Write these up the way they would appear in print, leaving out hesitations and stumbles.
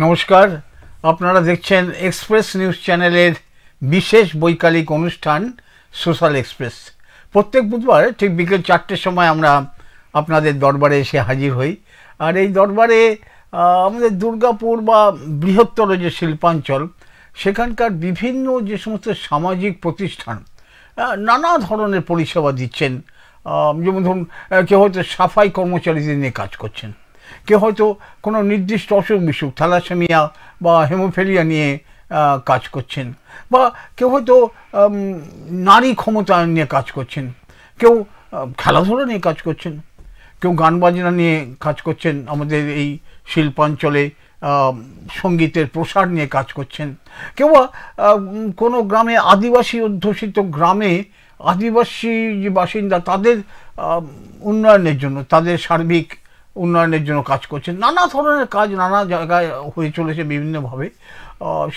নমস্কার, আপনারা দেখছেন এক্সপ্রেস নিউজ চ্যানেলের বিশেষ বৈকালিক অনুষ্ঠান সোশ্যাল এক্সপ্রেস। প্রত্যেক বুধবার ঠিক বিকেল 4টের সময় আমরা আপনাদের দরবারে এসে হাজির হই। আর এই দরবারে আমাদের দুর্গাপুর বা বৃহত্তর যে শিল্পাঞ্চল, সেখানকার বিভিন্ন যে সমস্ত সামাজিক প্রতিষ্ঠান নানা ধরনের পরিষেবা দিচ্ছেন। যেমন ধরুন, কেউ হয়তো সাফাই কর্মচারীদের নিয়ে কাজ করছেন, কেউ হয়তো কোনো নির্দিষ্ট অসুখ বিসুখ থ্যালাসেমিয়া বা হেমোফিলিয়া নিয়ে কাজ করছেন, বা কেউ হয়তো নারী ক্ষমতায়ন নিয়ে কাজ করছেন, কেউ খেলাধুলা নিয়ে কাজ করছেন, কেউ গান বাজনা নিয়ে কাজ করছেন, আমাদের এই শিল্পাঞ্চলে সঙ্গীতের প্রসার নিয়ে কাজ করছেন, কেউ কোনো গ্রামে আদিবাসী অধ্যুষিত গ্রামে আদিবাসী যে বাসিন্দা তাদের উন্নয়নের জন্য, তাদের সার্বিক উন্নয়নের জন্য কাজ করছেন। নানা ধরনের কাজ নানা জায়গায় হয়ে চলেছে বিভিন্নভাবে।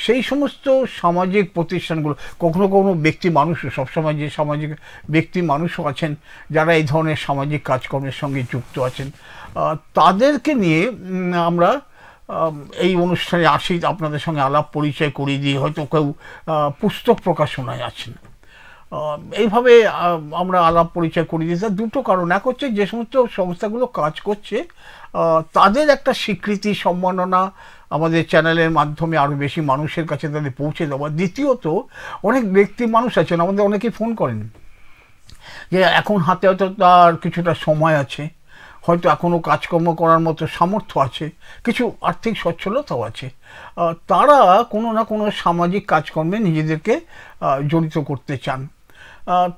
সেই সমস্ত সামাজিক প্রতিষ্ঠানগুলো, কখনো কখনো ব্যক্তি মানুষও, সবসময় যে সামাজিক ব্যক্তি মানুষও আছেন যারা এই ধরনের সামাজিক কাজকর্মের সঙ্গে যুক্ত আছেন, তাদেরকে নিয়ে আমরা এই অনুষ্ঠানে আসি, আপনাদের সঙ্গে আলাপ পরিচয় করিয়ে দিই। হয়তো কেউ পুস্তক প্রকাশনায় আছেন, এইভাবে আমরা আলাপ পরিচয় করিয়ে দিই। তার দুটো কারণ, এক হচ্ছে যে সমস্ত সংস্থাগুলো কাজ করছে তাদের একটা স্বীকৃতি, সম্মাননা আমাদের চ্যানেলের মাধ্যমে আরও বেশি মানুষের কাছে তাদের পৌঁছে দেওয়া। দ্বিতীয়ত, অনেক ব্যক্তি মানুষ আছেন, আমাদের অনেকেই ফোন করেন যে এখন হাতে হয়তো তার কিছুটা সময় আছে, হয়তো এখনও কাজকর্ম করার মতো সামর্থ্য আছে, কিছু আর্থিক সচ্ছলতাও আছে, তারা কোনো না কোনো সামাজিক কাজকর্মে নিজেদেরকে জড়িত করতে চান।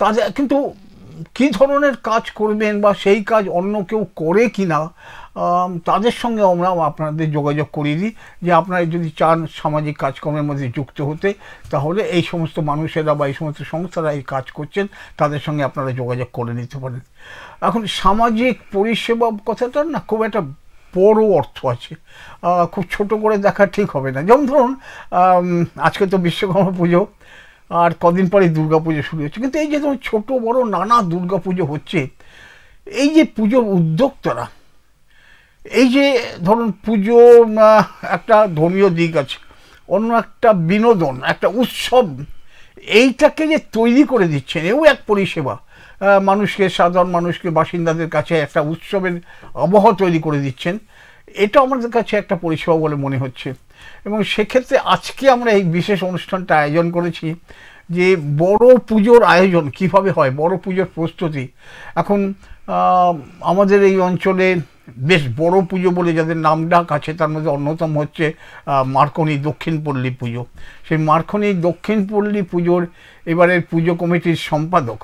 তাদের কিন্তু কী ধরনের কাজ করবেন বা সেই কাজ অন্য কেউ করে কি না, তাদের সঙ্গে আমরা আপনাদের যোগাযোগ করিয়ে দিই যে আপনারা যদি চান সামাজিক কাজকর্মের মধ্যে যুক্ত হতে, তাহলে এই সমস্ত মানুষেরা বা এই সমস্ত সংস্থারা এই কাজ করছেন, তাদের সঙ্গে আপনারা যোগাযোগ করে নিতে পারেন। এখন সামাজিক পরিষেবা কথাটার না খুব একটা বড় অর্থ আছে, খুব ছোট করে দেখা ঠিক হবে না। যেমন ধরুন, আজকে তো বিশ্বকর্মা পুজো, আর কদিন পরে দুর্গা পুজো শুরু হচ্ছে, কিন্তু এই যে ধরুন ছোটো বড়ো নানা দুর্গা পুজো হচ্ছে, এই যে পুজোর উদ্যোক্তারা, এই যে ধরুন পুজো একটা ধর্মীয় দিক আছে, অন্য একটা বিনোদন, একটা উৎসব, এইটাকে যে তৈরি করে দিচ্ছেন, এও এক পরিষেবা। মানুষকে, সাধারণ মানুষকে, বাসিন্দাদের কাছে একটা উৎসবের আবহাওয়া তৈরি করে দিচ্ছেন, এটা আমাদের কাছে একটা পরিষেবা বলে মনে হচ্ছে। এবং সেক্ষেত্রে আজকে আমরা এই বিশেষ অনুষ্ঠানটা আয়োজন করেছি যে বড় পুজোর আয়োজন কিভাবে হয়, বড় পুজোর প্রস্তুতি। এখন আমাদের এই অঞ্চলে বেশ বড় পুজো বলে যাদের নামডাক আছে, তার মধ্যে অন্যতম হচ্ছে মার্কনি দক্ষিণপল্লী পুজো। সেই মার্কনি দক্ষিণপল্লী পুজোর এবারের পুজো কমিটির সম্পাদক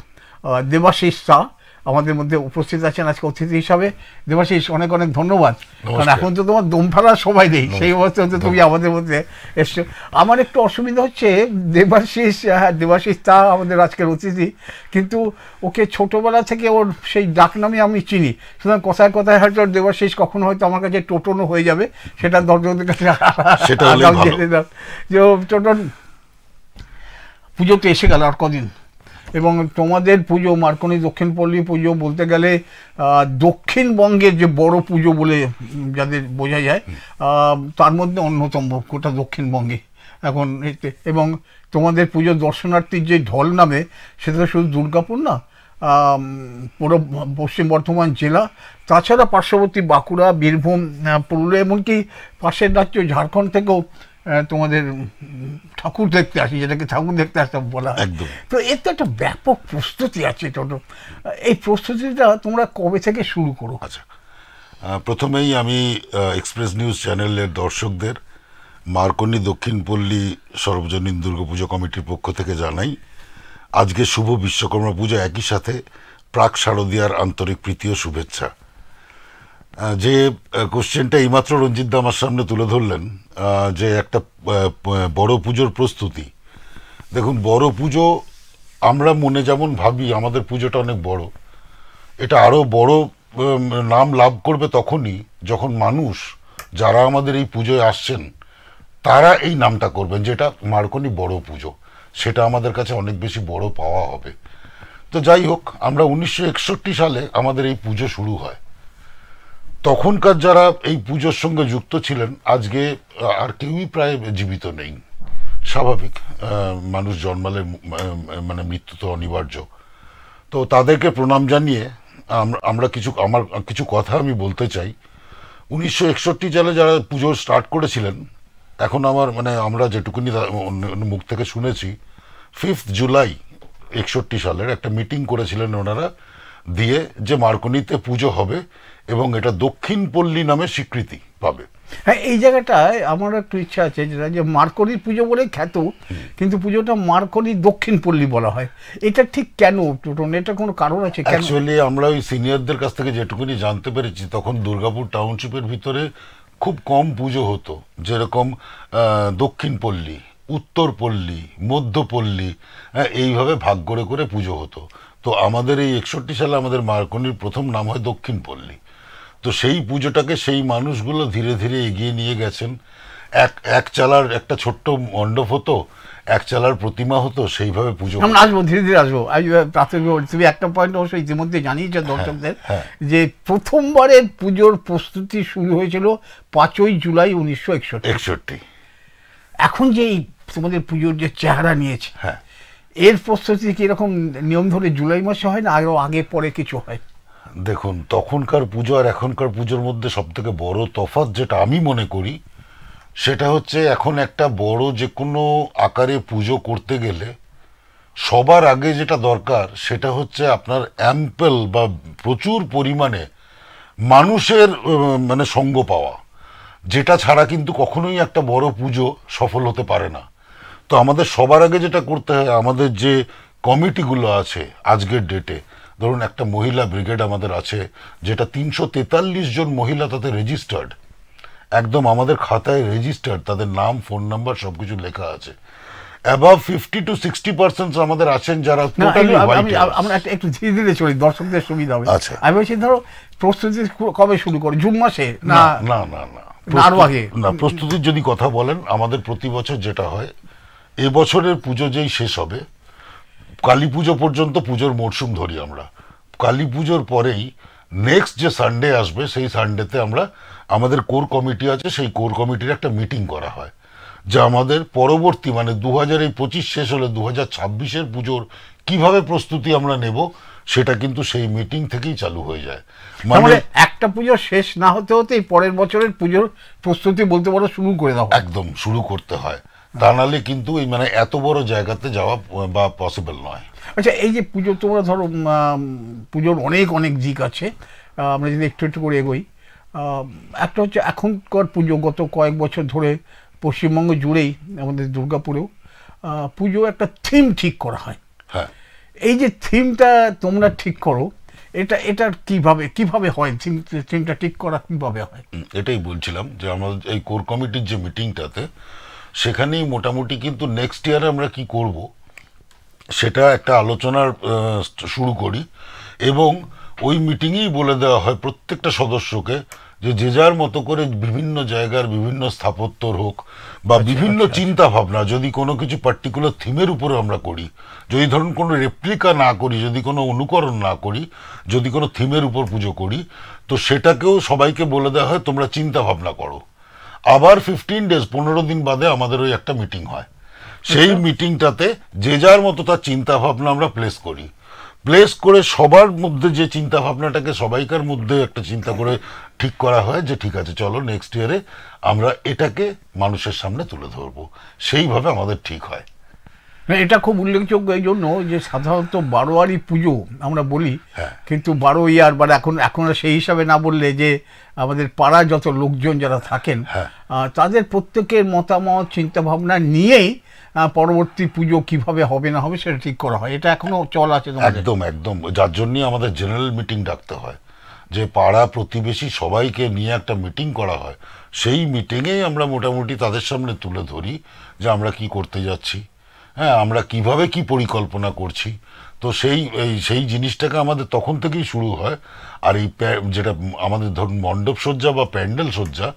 দেবাশিস শাহ আমাদের মধ্যে উপস্থিত আছেন আজকে অতিথি হিসাবে। দেবাশিস, অনেক অনেক ধন্যবাদ, কারণ এখন তো তোমার দম ফেলার সময় নেই, সেই অবস্থায় তো তুমি আমাদের মধ্যে এসছো। আমার একটু অসুবিধা হচ্ছে, দেবাশিস তা আমাদের আজকের অতিথি, কিন্তু ওকে ছোটোবেলা থেকে ওর সেই ডাকনামে আমি চিনি, সুতরাং কথায় কথায় হয়তো দেবাশিস কখনো হয়তো আমার কাছে টোটনও হয়ে যাবে, সেটা দর্শকদের কাছে জেনে দাও যে টোটন পুজো তো এসে গেল আর কদিন, এবং তোমাদের পুজো মার্কনি দক্ষিণপল্লী পুজো বলতে গেলে দক্ষিণবঙ্গের যে বড় পুজো বলে যাদের বোঝা যায়, তার মধ্যে অন্যতম গোটা দক্ষিণবঙ্গে এখন। এবং তোমাদের পুজো দর্শনার্থীর যে ঢল নামে, সেটা শুধু দুর্গাপুর না, পুরো পশ্চিম বর্ধমান জেলা, তাছাড়া পার্শ্ববর্তী বাঁকুড়া, বীরভূম, পুরুলিয়া, এমনকি পাশের রাজ্য ঝাড়খণ্ড থেকেও তোমাদের ঠাকুর দেখতে আসি, যেটাকে ঠাকুর দেখতে আসতে বলা হয়। তো এর তো একটা ব্যাপক প্রস্তুতি আছে। টোটো এই প্রস্তুতিটা তোমরা কবে থেকে শুরু করো? আচ্ছা, প্রথমেই আমি এক্সপ্রেস নিউজ চ্যানেলের দর্শকদের মার্কনি দক্ষিণপল্লী সর্বজনীন দুর্গাপুজো কমিটির পক্ষ থেকে জানাই আজকে শুভ বিশ্বকর্মা পুজো, একই সাথে প্রাক শারদীয়ার আন্তরিক প্রীতি ও শুভেচ্ছা। যে কোশ্চেনটা এইমাত্র রঞ্জিত দা আমার সামনে তুলে ধরলেন, যে একটা বড় পুজোর প্রস্তুতি, দেখুন বড় পুজো আমরা মনে যেমন ভাবি আমাদের পুজোটা অনেক বড়, এটা আরও বড় নাম লাভ করবে তখনই যখন মানুষ যারা আমাদের এই পুজোয় আসছেন তারা এই নামটা করবেন, যেটা মার্কনি বড় পুজো, সেটা আমাদের কাছে অনেক বেশি বড় পাওয়া হবে। তো যাই হোক, আমরা 1961 সালে আমাদের এই পুজো শুরু হয়। তখনকার যারা এই পুজোর সঙ্গে যুক্ত ছিলেন আজকে আর কেউই প্রায় জীবিত নেই। স্বাভাবিক, মানুষ জন্মালে মানে মৃত্যু তো অনিবার্য। তো তাদেরকে প্রণাম জানিয়ে আমরা আমার কিছু কথা আমি বলতে চাই। 1961 সালে যারা পুজো স্টার্ট করেছিলেন, এখন আমার মানে আমরা যেটুকুনি মুখ থেকে শুনেছি 5 জুলাই 61 সালের একটা মিটিং করেছিলেন ওনারা, দিয়ে যে মার্কনিতে পুজো হবে এবং এটা দক্ষিণ পল্লী নামে স্বীকৃতি পাবে। হ্যাঁ, এই জায়গাটায় আমার একটু ইচ্ছা আছে যেটা যে মার্কনির পুজো বলে খ্যাত, কিন্তু পুজোটা মার্কনি দক্ষিণ পল্লী বলা হয়, এটা ঠিক কেন টোটন? এটা কোনো কারণ আছে? অ্যাকচুয়ালি আমরা ওই সিনিয়রদের কাছ থেকে যেটুকুনি জানতে পেরেছি, তখন দুর্গাপুর টাউনশিপের ভিতরে খুব কম পুজো হতো, যেরকম দক্ষিণ পল্লী, উত্তর পল্লী, মধ্যপল্লী, এইভাবে ভাগ করে করে পুজো হতো। তো আমাদের এই 61 সালে আমাদের মার্কনির প্রথম নাম হয় দক্ষিণ পল্লী। তো সেই পুজোটাকে সেই মানুষগুলো ধীরে ধীরে এগিয়ে নিয়ে গেছেন। এক চালার একটা ছোট্ট মণ্ডপ হতো, এক চালার প্রতিমা হতো, সেইভাবে পুজো। আমরা আসবো, ধীরে ধীরে আসবো। প্রাথমিক তুমি একটা পয়েন্ট অবশ্য ইতিমধ্যে জানিয়েছে দর্শকদের, যে প্রথমবারের পুজোর প্রস্তুতি শুরু হয়েছিল 5 জুলাই 1961। এখন যে তোমাদের পুজোর যে চেহারা নিয়েছে, এর প্রস্তুতি কি এরকম নিয়ম ধরে জুলাই মাসে হয় না আরো আগে পরে কিছু হয়? দেখুন, তখনকার পুজো আর এখনকার পুজোর মধ্যে সব থেকে বড় তফাৎ যেটা আমি মনে করি, সেটা হচ্ছে এখন একটা বড় যে কোনো আকারে পুজো করতে গেলে সবার আগে যেটা দরকার সেটা হচ্ছে আপনার অ্যাম্পেল বা প্রচুর পরিমাণে মানুষের মানে সঙ্গ পাওয়া, যেটা ছাড়া কিন্তু কখনোই একটা বড় পুজো সফল হতে পারে না। তো আমাদের সবার আগে যেটা করতে হয়, আমাদের যে কমিটিগুলো আছে আজকের ডেটে, ধরুন একটা মহিলা ব্রিগেড আমাদের আছে, যেটা 343 জন মহিলা তাতে রেজিস্টার্ড, একদম আমাদের খাতায় রেজিস্টার্ড, তাদের নাম, ফোন নাম্বার সবকিছু লেখা আছে। অ্যাবাভ 50 to 60% আমাদের আছেন যারা টোটালি হোয়াইট। আমরা একটু ধীরে ধীরে চলি, দর্শকদের সুবিধা হবে। আচ্ছা, আমি বলছি ধরো প্রস্তুতি কবে শুরু করে? জুন মাসে? না না না না, আরো আগে? না, প্রস্তুতির যদি কথা বলেন, আমাদের প্রতি বছর যেটা হয়, এবছরের পুজো যেই শেষ হবে, কালী পুজো পর্যন্ত পুজোর মরশুম ধরি আমরা। কালী পুজোর পরেই নেক্সট যে সানডে আসবে, সেই সানডেতে আমরা আমাদের কোর কমিটি আছে, সেই কোর কমিটির একটা মিটিং করা হয়, যা আমাদের পরবর্তী মানে 2025 শেষ হলে 2026-এর পুজোর কিভাবে প্রস্তুতি আমরা নেব, সেটা কিন্তু সেই মিটিং থেকেই চালু হয়ে যায়। মানে একটা পুজো শেষ না হতে হতেই পরের বছরের পুজোর প্রস্তুতি বলতে পারো শুরু করে দাও। একদম শুরু করতে হয়, তা নাহলে কিন্তু এই মানে এত বড় জায়গাতে যাওয়া বা পসিবল নয়। আচ্ছা, এই যে পুজো তোমরা ধরো, পুজোর অনেক অনেক দিক আছে, আমরা যদি একটু একটু করে এগোই। একটা হচ্ছে এখনকার পুজো, গত কয়েক বছর ধরে পশ্চিমবঙ্গ জুড়েই, আমাদের দুর্গাপুরেও পুজো একটা থিম ঠিক করা হয়। হ্যাঁ, এই যে থিমটা তোমরা ঠিক করো, এটা কিভাবে হয়? থিমটা ঠিক করা কিভাবে হয়? এটাই বলছিলাম যে আমাদের এই কোর কমিটির যে মিটিংটাতে, সেখানেই মোটামুটি কিন্তু নেক্সট ইয়ারে আমরা কি করব সেটা একটা আলোচনার শুরু করি, এবং ওই মিটিংয়েই বলে দেওয়া হয় প্রত্যেকটা সদস্যকে যে যার মতো করে বিভিন্ন জায়গার বিভিন্ন স্থাপত্যর হোক বা বিভিন্ন চিন্তা ভাবনা, যদি কোনো কিছু পার্টিকুলার থিমের উপরে আমরা করি, যদি ধরুন কোনো রেপ্লিকা না করি, যদি কোনো অনুকরণ না করি, যদি কোনো থিমের উপর পুজো করি, তো সেটাকেও সবাইকে বলে দেওয়া হয় তোমরা চিন্তা ভাবনা করো। আবার 15 ডেজ 15 দিন বাদে আমাদের ওই একটা মিটিং হয়, সেই মিটিংটাতে যে যার মতো তার চিন্তা ভাবনা আমরা প্লেস করে সবার মধ্যে যে চিন্তা ভাবনাটাকে সবাইকার মধ্যে একটা চিন্তা করে ঠিক করা হয় যে ঠিক আছে, চলো নেক্সট ইয়ারে আমরা এটাকে মানুষের সামনে তুলে ধরবো। সেইভাবে আমাদের ঠিক হয়। এটা খুব উল্লেখযোগ্য এই জন্য যে সাধারণত বারোয়ারি পুজো আমরা বলি, কিন্তু 12 ইয়ার বা এখন সেই হিসাবে না বললে, যে আমাদের পাড়া যত লোকজন যারা থাকেন, তাদের প্রত্যেকের মতামত চিন্তা ভাবনা নিয়েই পরবর্তী পুজো কিভাবে হবে না হবে সেটা ঠিক করা হয়। এটা এখনো চল আছে? একদম একদম, যার জন্য আমাদের জেনারেল মিটিং ডাকতে হয়, যে পাড়া প্রতিবেশী সবাইকে নিয়ে একটা মিটিং করা হয়। সেই মিটিংয়েই আমরা মোটামুটি তাদের সামনে তুলে ধরি যে আমরা কি করতে যাচ্ছি, হ্যাঁ, আমরা কিভাবে কি পরিকল্পনা করছি। তো সেই জিনিসটাকে আমাদের তখন থেকেই শুরু হয়। আর এই যেটা আমাদের ধরুন মণ্ডপ সজ্জা বা প্যান্ডেল সজ্জা,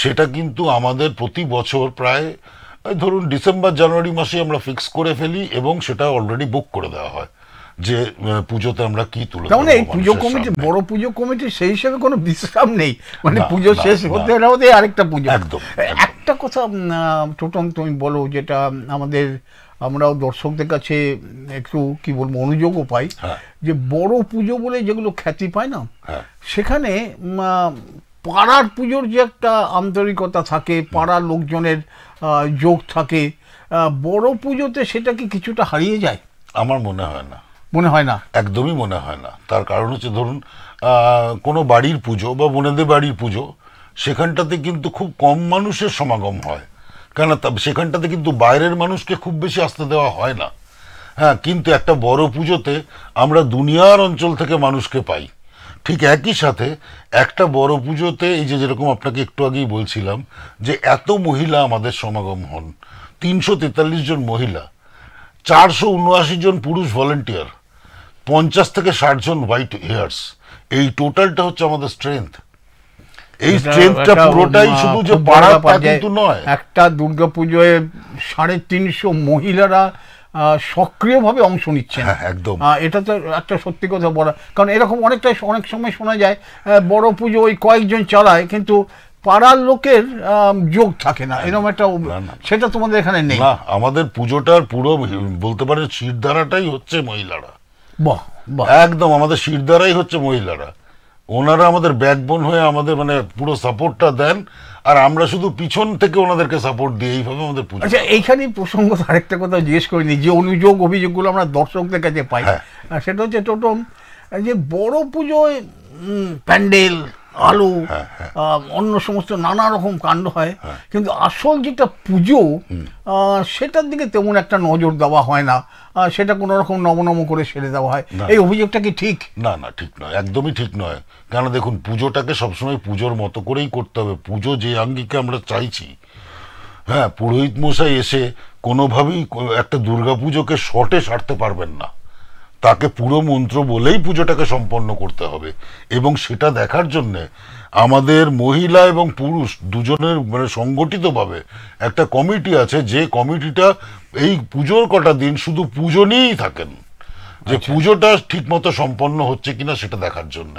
সেটা কিন্তু আমাদের প্রতি বছর প্রায় ধরুন ডিসেম্বর জানুয়ারি মাসে আমরা ফিক্স করে ফেলি, এবং সেটা অলরেডি বুক করে দেওয়া হয়। যে পুজোতে আমরা কি তুলে তার মানে এই পুজো কমিটি, বড় পুজো কমিটি সেই হিসেবে কোনো বিশ্রাম নেই, মানে পুজো শেষ হতে না হতে আরেকটা পুজো। একদম। একটা কথা টোটন তুমি বলো, যেটা আমরাও দর্শকদের কাছে একটু কি বলবো অনুযোগও পাই, যে বড় পুজো বলে যেগুলো খ্যাতি পায় না, সেখানে পাড়ার পুজোর যে একটা আন্তরিকতা থাকে, পাড়ার লোকজনের যোগ থাকে, বড় পুজোতে সেটা কি কিছুটা হারিয়ে যায়? আমার মনে হয় না। মনে হয় না, একদমই মনে হয় না। তার কারণ হচ্ছে ধরুন কোনো বাড়ির পুজো বা বোনেদের বাড়ির পুজো, সেখানটাতে কিন্তু খুব কম মানুষের সমাগম হয়, কেন সেখানটাতে কিন্তু বাইরের মানুষকে খুব বেশি আসতে দেওয়া হয় না। হ্যাঁ, কিন্তু একটা বড় পুজোতে আমরা দুনিয়ার অঞ্চল থেকে মানুষকে পাই। ঠিক একই সাথে একটা বড় পুজোতে এই যে যেরকম আপনাকে একটু আগেই বলছিলাম যে এত মহিলা আমাদের সমাগম হন, 343 জন মহিলা, 479 জন পুরুষ ভলেন্টিয়ার, 50 থেকে 60 জন হোয়াইট হেয়ার্স, এই টোটালটা হচ্ছে আমাদের স্ট্রেংথ। এই স্ট্রেংথটা পুরোটাই শুধু যে পাড়া তা কিন্তু নয়। একটা দুর্গাপুজোয় 350 মহিলারা সক্রিয়ভাবে অংশ নিচ্ছেন, একদম। এটা তো একটা সত্যি কথা বলা, কারণ এরকম অনেক সময় শোনা যায় বড় পুজো ওই কয়েকজন চালায়, কিন্তু পাড়ার লোকের যোগ থাকে না, এরকম একটা, সেটা তোমাদের এখানে নেই। না, আমাদের পুজোটার পুরো বলতে পারেন শিরধারাটাই হচ্ছে মহিলারা। বাহ, একদম আমাদের শিরধারাই হচ্ছে মহিলারা। ওনারা আমাদের ব্যাকবোন হয়ে আমাদের মানে পুরো সাপোর্টটা দেন, আর আমরা শুধু পিছন থেকে ওনাদেরকে সাপোর্ট দিই, এইভাবে আমাদের পুজো। আচ্ছা, এইখানেই প্রসঙ্গত আরেকটা কথা জিজ্ঞেস করিনি, যে অনুযোগ অভিযোগগুলো আমরা দর্শকদের কাছে পাই, সেটা হচ্ছে টোটম যে বড় পুজোয় প্যান্ডেল, আলো, অন্য সমস্ত নানা রকম কাণ্ড হয়, কিন্তু আসল যেটা পুজো সেটার দিকে তেমন একটা নজর দেওয়া হয় না, সেটা কোনো রকম নমনম করে সেরে দেওয়া হয়। এই অভিযোগটা কি ঠিক? না, ঠিক নয়, একদমই ঠিক নয়। কেন দেখুন, পুজোটাকে সবসময় পুজোর মতো করেই করতে হবে। পুজো যে আঙ্গিকে আমরা চাইছি, হ্যাঁ, পুরোহিত মশাই এসে কোনোভাবেই একটা দুর্গা পুজোকে শর্টে সারতে পারবেন না। তাকে পুরো মন্ত্র বলেই পুজোটাকে সম্পন্ন করতে হবে, এবং সেটা দেখার জন্যে আমাদের মহিলা এবং পুরুষ দুজনের মানে সংগঠিতভাবে একটা কমিটি আছে, যে কমিটিটা এই পুজোর কটা দিন শুধু পুজো নিয়েই থাকেন, যে পুজোটা ঠিক মতো সম্পন্ন হচ্ছে কিনা সেটা দেখার জন্য।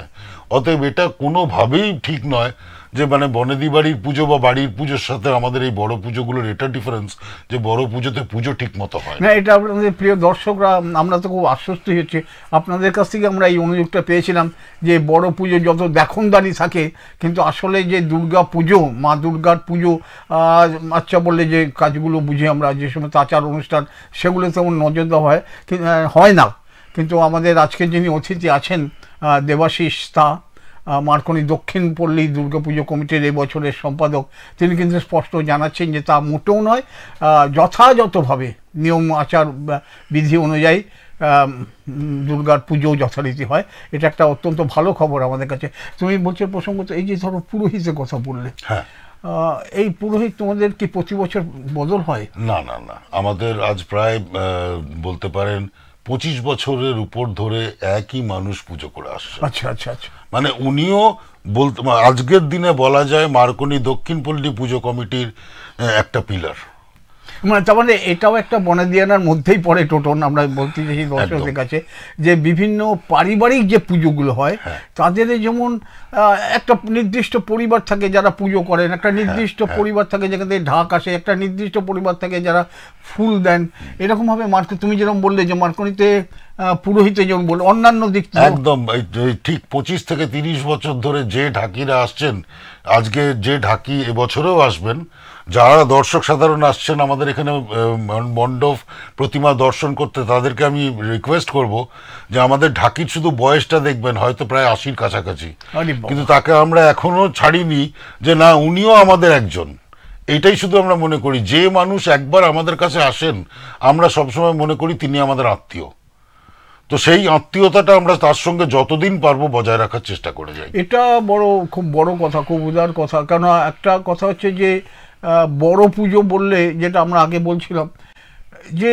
অতএব এটা কোনোভাবেই ঠিক নয় যে মানে বনেদি বাড়ির পুজো বা বাড়ির পুজোর সাথে আমাদের এই বড় পুজোগুলোর এটা ডিফারেন্স, যে বড় পুজোতে পুজো ঠিক মতো হয় না। এটা আপনাদের প্রিয় দর্শকরা, আমরা তো খুব আশ্বস্ত হচ্ছে আপনাদের কাছ থেকে আমরা এই অনুযোগটা পেয়েছিলাম যে বড় পুজো যত দেখনদারি থাকে, কিন্তু আসলে যে দুর্গা পুজো, মা দুর্গার পুজো, আচ্ছা বললে যে কাজগুলো বুঝে আমরা যে সমস্ত আচার অনুষ্ঠান সেগুলো তেমন নজর দেওয়া হয় না। কিন্তু আমাদের আজকে যিনি অতিথি আছেন দেবাশিস তা, মার্কনি দক্ষিণ পল্লী দুর্গাপুজো কমিটির এই বছরের সম্পাদক, তিনি কিন্তু স্পষ্ট জানাচ্ছেন যে তা মোটেও নয়, যথাযথভাবে নিয়ম আচার বিধি অনুযায়ী দুর্গার পুজো যথারীতি হয়। এটা একটা অত্যন্ত ভালো খবর আমাদের কাছে। তুমি বলছো প্রসঙ্গত এই যে ধরো পুরোহিতের কথা বললে, এই পুরোহিত তোমাদের কি প্রতি বছর বদল হয়? না, আমাদের আজ প্রায় বলতে পারেন 25 বছরের উপর ধরে একই মানুষ পুজো করে আসছে। আচ্ছা। মানে উনিও বলতে আজকের দিনে বলা যায় মার্কনি দক্ষিণ পল্লী পুজো কমিটির একটা পিলার। মানে তার মানে এটাও একটা বনেদিয়ানার মধ্যেই পড়ে টোটন, আমরা বলতে চাইছি দর্শকদের কাছে, যে বিভিন্ন পারিবারিক যে পুজোগুলো হয় তাদের যেমন একটা নির্দিষ্ট পরিবার থাকে যারা পুজো করেন, একটা নির্দিষ্ট পরিবার থাকে যেখান থেকে ঢাক আসে, একটা নির্দিষ্ট পরিবার থাকে যারা ফুল দেন, এরকমভাবে তুমি যেরকম বললে যে মার্কনিতে পুরোহিতে যেমন বললে অন্যান্য দিক একদম ঠিক 25 থেকে 30 বছর ধরে যে ঢাকিরা আসছেন, আজকে যে ঢাকি এবছরেও আসবেন, যারা দর্শক সাধারণ আসছেন আমাদের এখানে মণ্ডপ প্রতিমা দর্শন করতে, তাদেরকে আমি রিকোয়েস্ট করব যে আমাদের ঢাকির শুধু বয়সটা দেখবেন হয়তো প্রায় 80-র কাছাকাছি, কিন্তু তাকে আমরা এখনো ছাড়িনি যে না উনিও আমাদের একজন। এইটাই শুধু আমরা মনে করি, যে মানুষ একবার আমাদের কাছে আসেন আমরা সবসময় মনে করি তিনি আমাদের আত্মীয়। তো সেই আত্মীয়তাটা আমরা তার সঙ্গে যতদিন পারবো বজায় রাখার চেষ্টা করে যাই। এটা খুব বড় কথা, খুব উদার কথা। কেন একটা কথা হচ্ছে যে বড় পুজো বললে যেটা আমরা আগে বলছিলাম যে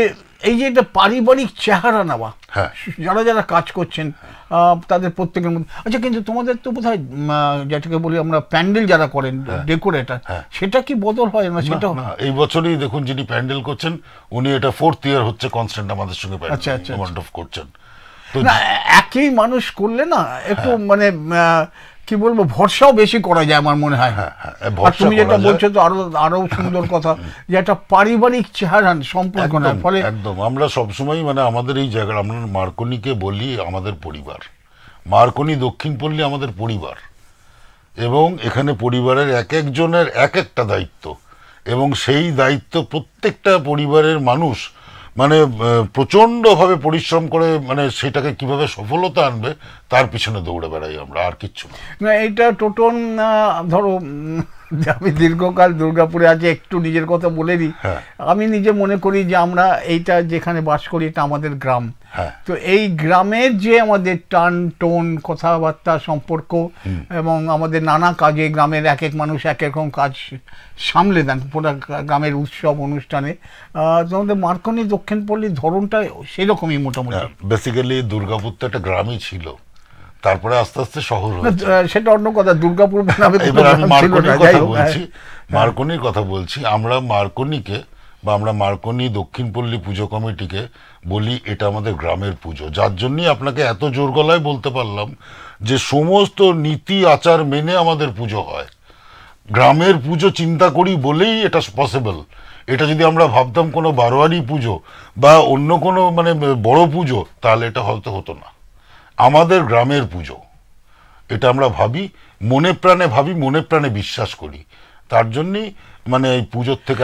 এই যে এটা পারিবারিক চেহারা নেওয়া, যারা কাজ করছেন তাদের প্রত্যেকের মধ্যে। আচ্ছা, কিন্তু তোমাদের তো বোধহয় যেটাকে বলি আমরা প্যান্ডেল যারা করেন ডেকোরেটর, সেটা কি বদল হয় না? সেটা এই বছরই দেখুন যিনি প্যান্ডেল করছেন উনি এটা 4th ইয়ার হচ্ছে কনস্ট্যান্ট আমাদের সঙ্গে মণ্ডপ করছেন। তো না, একই মানুষ করলে না একটু মানে কি বলবো, ভরসাও বেশি করা যায় আমার মনে হয়। আর তুমি যেটা বলছো তো আরো সুন্দর কথা, যে একটা পারিবারিক চেহারা সম্পর্ক না, ফলে একদম আমরা সবসময় মানে আমাদের এই জায়গা, আমরা মার্কনিকে বলি আমাদের পরিবার, মার্কনি দক্ষিণপল্লী আমাদের পরিবার, এবং এখানে পরিবারের এক একজনের এক একটা দায়িত্ব, এবং সেই দায়িত্ব প্রত্যেকটা পরিবারের মানুষ মানে প্রচণ্ডভাবে পরিশ্রম করে মানে সেটাকে কিভাবে সফলতা আনবে তার পিছনে দৌড়ে বেড়াই আমরা, আর কিচ্ছু না। এইটা টোটন ধরো আমি দীর্ঘকাল দুর্গাপুরে আছি, একটু নিজের কথা বলে দিই। আমি নিজে মনে করি যে আমরা এইটা যেখানে বাস করি এটা আমাদের গ্রাম। তো এই গ্রামের যে আমাদের টান টোন কথাবার্তা সম্পর্ক এবং আমাদের নানা কাজে গ্রামের এক এক মানুষ এক এক রকম কাজ সামলে দেন পুরো গ্রামের উৎসব অনুষ্ঠানে, তোমাদের মার্কনি দক্ষিণপল্লীর ধরনটা সেরকমই মোটামুটি। বেসিক্যালি দুর্গাপুর তো একটা গ্রামই ছিল, তারপরে আস্তে আস্তে শহর হয়েছে, সেটা অন্য কথা। দুর্গাপুর এবার আমি মার্কনির কথা বলছি, মার্কনির কথা বলছি। আমরা মার্কনিকে বা আমরা মার্কনি দক্ষিণপল্লী পুজো কমিটিকে বলি এটা আমাদের গ্রামের পুজো, যার জন্যই আপনাকে এত জোর গলায় বলতে পারলাম যে সমস্ত নীতি আচার মেনে আমাদের পুজো হয়। গ্রামের পুজো চিন্তা করি বলেই এটা পসিবল। এটা যদি আমরা ভাবতাম কোনো বারোয়ারি পুজো বা অন্য কোনো মানে বড় পুজো, তাহলে এটা হয়তো হতো না। আমাদের গ্রামের পুজো, এটা আমরা ভাবি, মনে প্রাণে ভাবি, মনে প্রাণে বিশ্বাস করি, তার জন্যই মানে এই পুজোর থেকে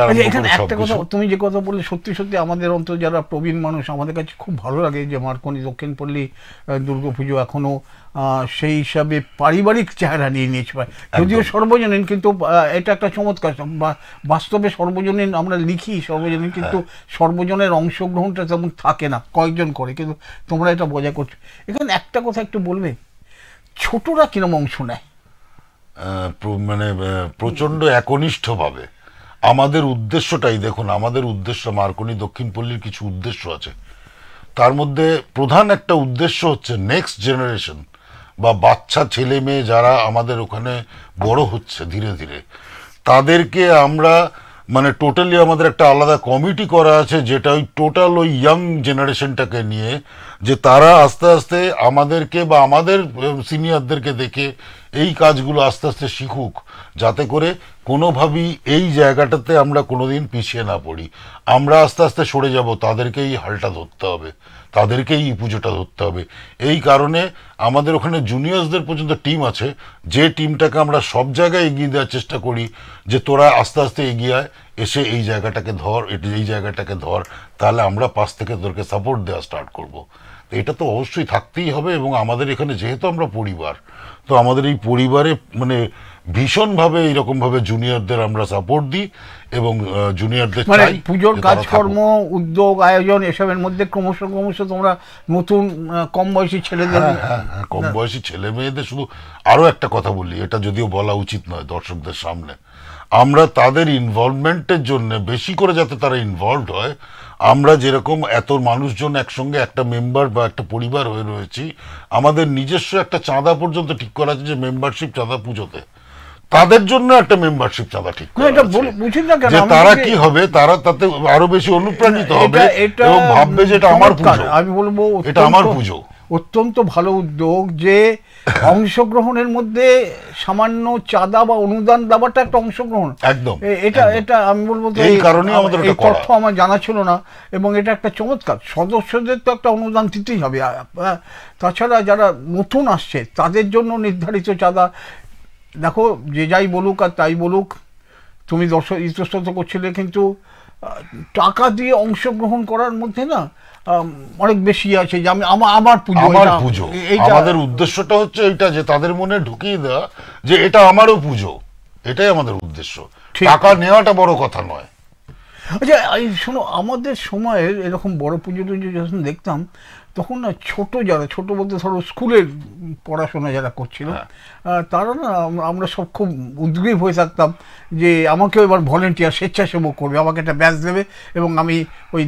একটা কথা তুমি যে কথা বললে, সত্যি সত্যি আমাদের অন্তত যারা প্রবীণ মানুষ আমাদের কাছে খুব ভালো লাগে যে মার্কনি দক্ষিণপল্লী দুর্গাপুজো এখনো সেই হিসাবে পারিবারিক চেহারা নিয়ে নিয়েছে। যদিও সর্বজনীন, কিন্তু এটা একটা চমৎকার। বাস্তবে সর্বজনীন আমরা লিখি সর্বজনীন, কিন্তু সর্বজনের অংশগ্রহণটা তেমন থাকে না, কয়েকজন করে, কিন্তু তোমরা এটা বজায় করছো। এখানে একটা কথা একটু বলবে, ছোটরা কিরম অংশ নেয়? মানে প্রচন্ড একনিষ্ঠভাবে। আমাদের উদ্দেশ্যটাই দেখুন, আমাদের উদ্দেশ্য মার্কনি দক্ষিণপল্লীর কিছু উদ্দেশ্য আছে, তার মধ্যে প্রধান একটা উদ্দেশ্য হচ্ছে নেক্সট জেনারেশন বা বাচ্চা ছেলে মেয়ে যারা আমাদের ওখানে বড় হচ্ছে ধীরে ধীরে, তাদেরকে আমরা মানে টোটালি আমাদের একটা আলাদা কমিটি করা আছে, যেটা ওই টোটাল ওই ইয়াং জেনারেশনটাকে নিয়ে, যে তারা আস্তে আস্তে আমাদেরকে বা আমাদের সিনিয়রদেরকে দেখে এই কাজগুলো আস্তে আস্তে শিখুক, যাতে করে কোনোভাবেই এই জায়গাটাতে আমরা কোনোদিন পিছিয়ে না পড়ি। আমরা আস্তে আস্তে সরে যাব, তাদেরকে এই হালটা ধরতে হবে, তাদেরকেই এই পুজোটা ধরতে হবে। এই কারণে আমাদের ওখানে জুনিয়র্সদের পর্যন্ত টিম আছে, যে টিমটাকে আমরা সব জায়গায় এগিয়ে দেওয়ার চেষ্টা করি, যে তোরা আস্তে আস্তে এগিয়ে আয়, এসে এই জায়গাটাকে ধর, এই জায়গাটাকে ধর, তাহলে আমরা পাশ থেকে তোদেরকে সাপোর্ট দেওয়া স্টার্ট করব। তো এটা তো অবশ্যই থাকতেই হবে। এবং আমাদের এখানে যেহেতু আমরা পরিবার, তো আমাদের এই পরিবারে মানে ভীষণভাবে এইরকমভাবে জুনিয়রদের আমরা সাপোর্ট দিই, এবং জুনিয়রদের মানে পুজোর কাজকর্ম, উদ্যোগ, আয়োজন এসবের মধ্যে ক্রমশ তোমরা নতুন কম বয়সী ছেলেদের, কম বয়সী ছেলে মেয়েদের, শুধু আরো একটা কথা বলি, এটা যদিও বলা উচিত নয় দর্শকদের সামনে, আমরা তাদের ইনভলভমেন্টের জন্য বেশি করে যাতে তারা ইনভলভড হয়, আমরা যেরকম এত মানুষজন একসঙ্গে একটা মেম্বার বা একটা পরিবার হয়ে রয়েছি, আমাদের নিজস্ব একটা চাঁদা পর্যন্ত ঠিক করা আছে, যে মেম্বারশিপ চাঁদা পুজোতে তাদের জন্য একটা মেম্বারশিপ চাঁদা ঠিক করা আছে, যে তারা কি হবে, তারা তাতে আরো বেশি অনুপ্রাণিত হবে এবং ভাববে যে এটা আমার পুজো। আমি বলবো এটা আমার পুজো। অত্যন্ত ভালো উদ্যোগ, যে অংশগ্রহণের মধ্যে সামান্য চাঁদা বা অনুদান দেওয়াটা একটা অংশগ্রহণ। একদম এটা আমি বলবো এই কারণে আমাদের এই তথ্য আমার জানা ছিল না, এবং এটা একটা চমৎকার। সদস্যদের তো একটা অনুদান দিতেই হবে। তাছাড়া যারা নতুন আসছে তাদের জন্য নির্ধারিত চাঁদা, দেখো যে যাই বলুক আর তাই বলুক, তুমি দর্শক ইতস্তত করছিলে, কিন্তু টাকা দিয়ে অংশগ্রহণ করার মধ্যে না অনেক বেশি আছে, যে আমি আমার পুজো। আমাদের উদ্দেশ্যটা হচ্ছে এইটা, যে তাদের মনে ঢুকিয়ে দেওয়া যে এটা আমারও পুজো, এটাই আমাদের উদ্দেশ্য। টাকা নেওয়াটা বড় কথা নয়। আচ্ছা শোনো, আমাদের সময়ের এরকম বড় পুজো টুজো যখন দেখতাম, তখন না ছোট বলতে ধরো স্কুলের পড়াশোনা যারা করছিল, তারা না আমরা সব খুব উদ্গ্রীব হয়ে থাকতাম যে আমাকেও এবার ভলেন্টিয়ার স্বেচ্ছাসেবক করবে, আমাকে একটা ব্যাচ দেবে এবং আমি ওই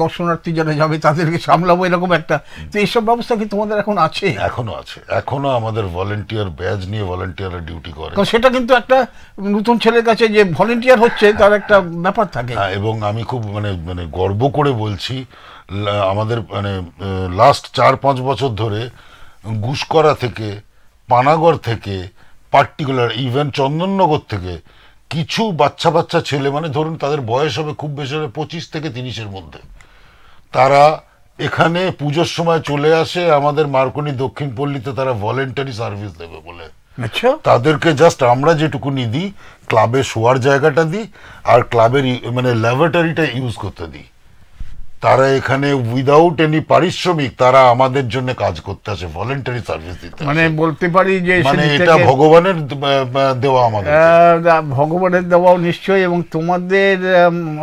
দর্শনার্থী যারা যাবে তাদেরকে সামলাবো, এরকম একটা। তো এইসব ব্যবস্থা কি তোমাদের এখন আছে? এখনো আছে, এখনো আমাদের ভলেন্টিয়ার ব্যাচ নিয়ে ভলেন্টিয়াররা ডিউটি করে। সেটা কিন্তু একটা নতুন ছেলের কাছে যে ভলেন্টিয়ার হচ্ছে তার একটা ব্যাপার থাকে। এবং আমি খুব মানে গর্ব করে বলছি আমাদের মানে লাস্ট 4-5 বছর ধরে গুসকরা থেকে, পানাগড় থেকে, পার্টিকুলার ইভেন চন্দননগর থেকে কিছু বাচ্চা বাচ্চা ছেলে, মানে ধরুন তাদের বয়স হবে খুব বেশি হলে 25 থেকে 30-এর মধ্যে, তারা এখানে পুজোর সময় চলে আসে আমাদের মার্কনি দক্ষিণ পল্লীতে, তারা ভলেন্টারি সার্ভিস দেবে বলে। আচ্ছা, তাদেরকে জাস্ট আমরা যেটুকুনি দিই, ক্লাবে শোয়ার জায়গাটা দিই আর ক্লাবের মানে ল্যাবরেটরিটা ইউজ করতে দিই, তারা এখানে উইদাউট এনি পারিশ্রমিক তারা আমাদের জন্য কাজ করতে আসে, ভলেন্টারি সার্ভিস দিতে। মানে বলতে পারি যে মানে এটা ভগবানের দেওয়া আমাদের, ভগবানের দেওয়াও নিশ্চয়ই, এবং তোমাদের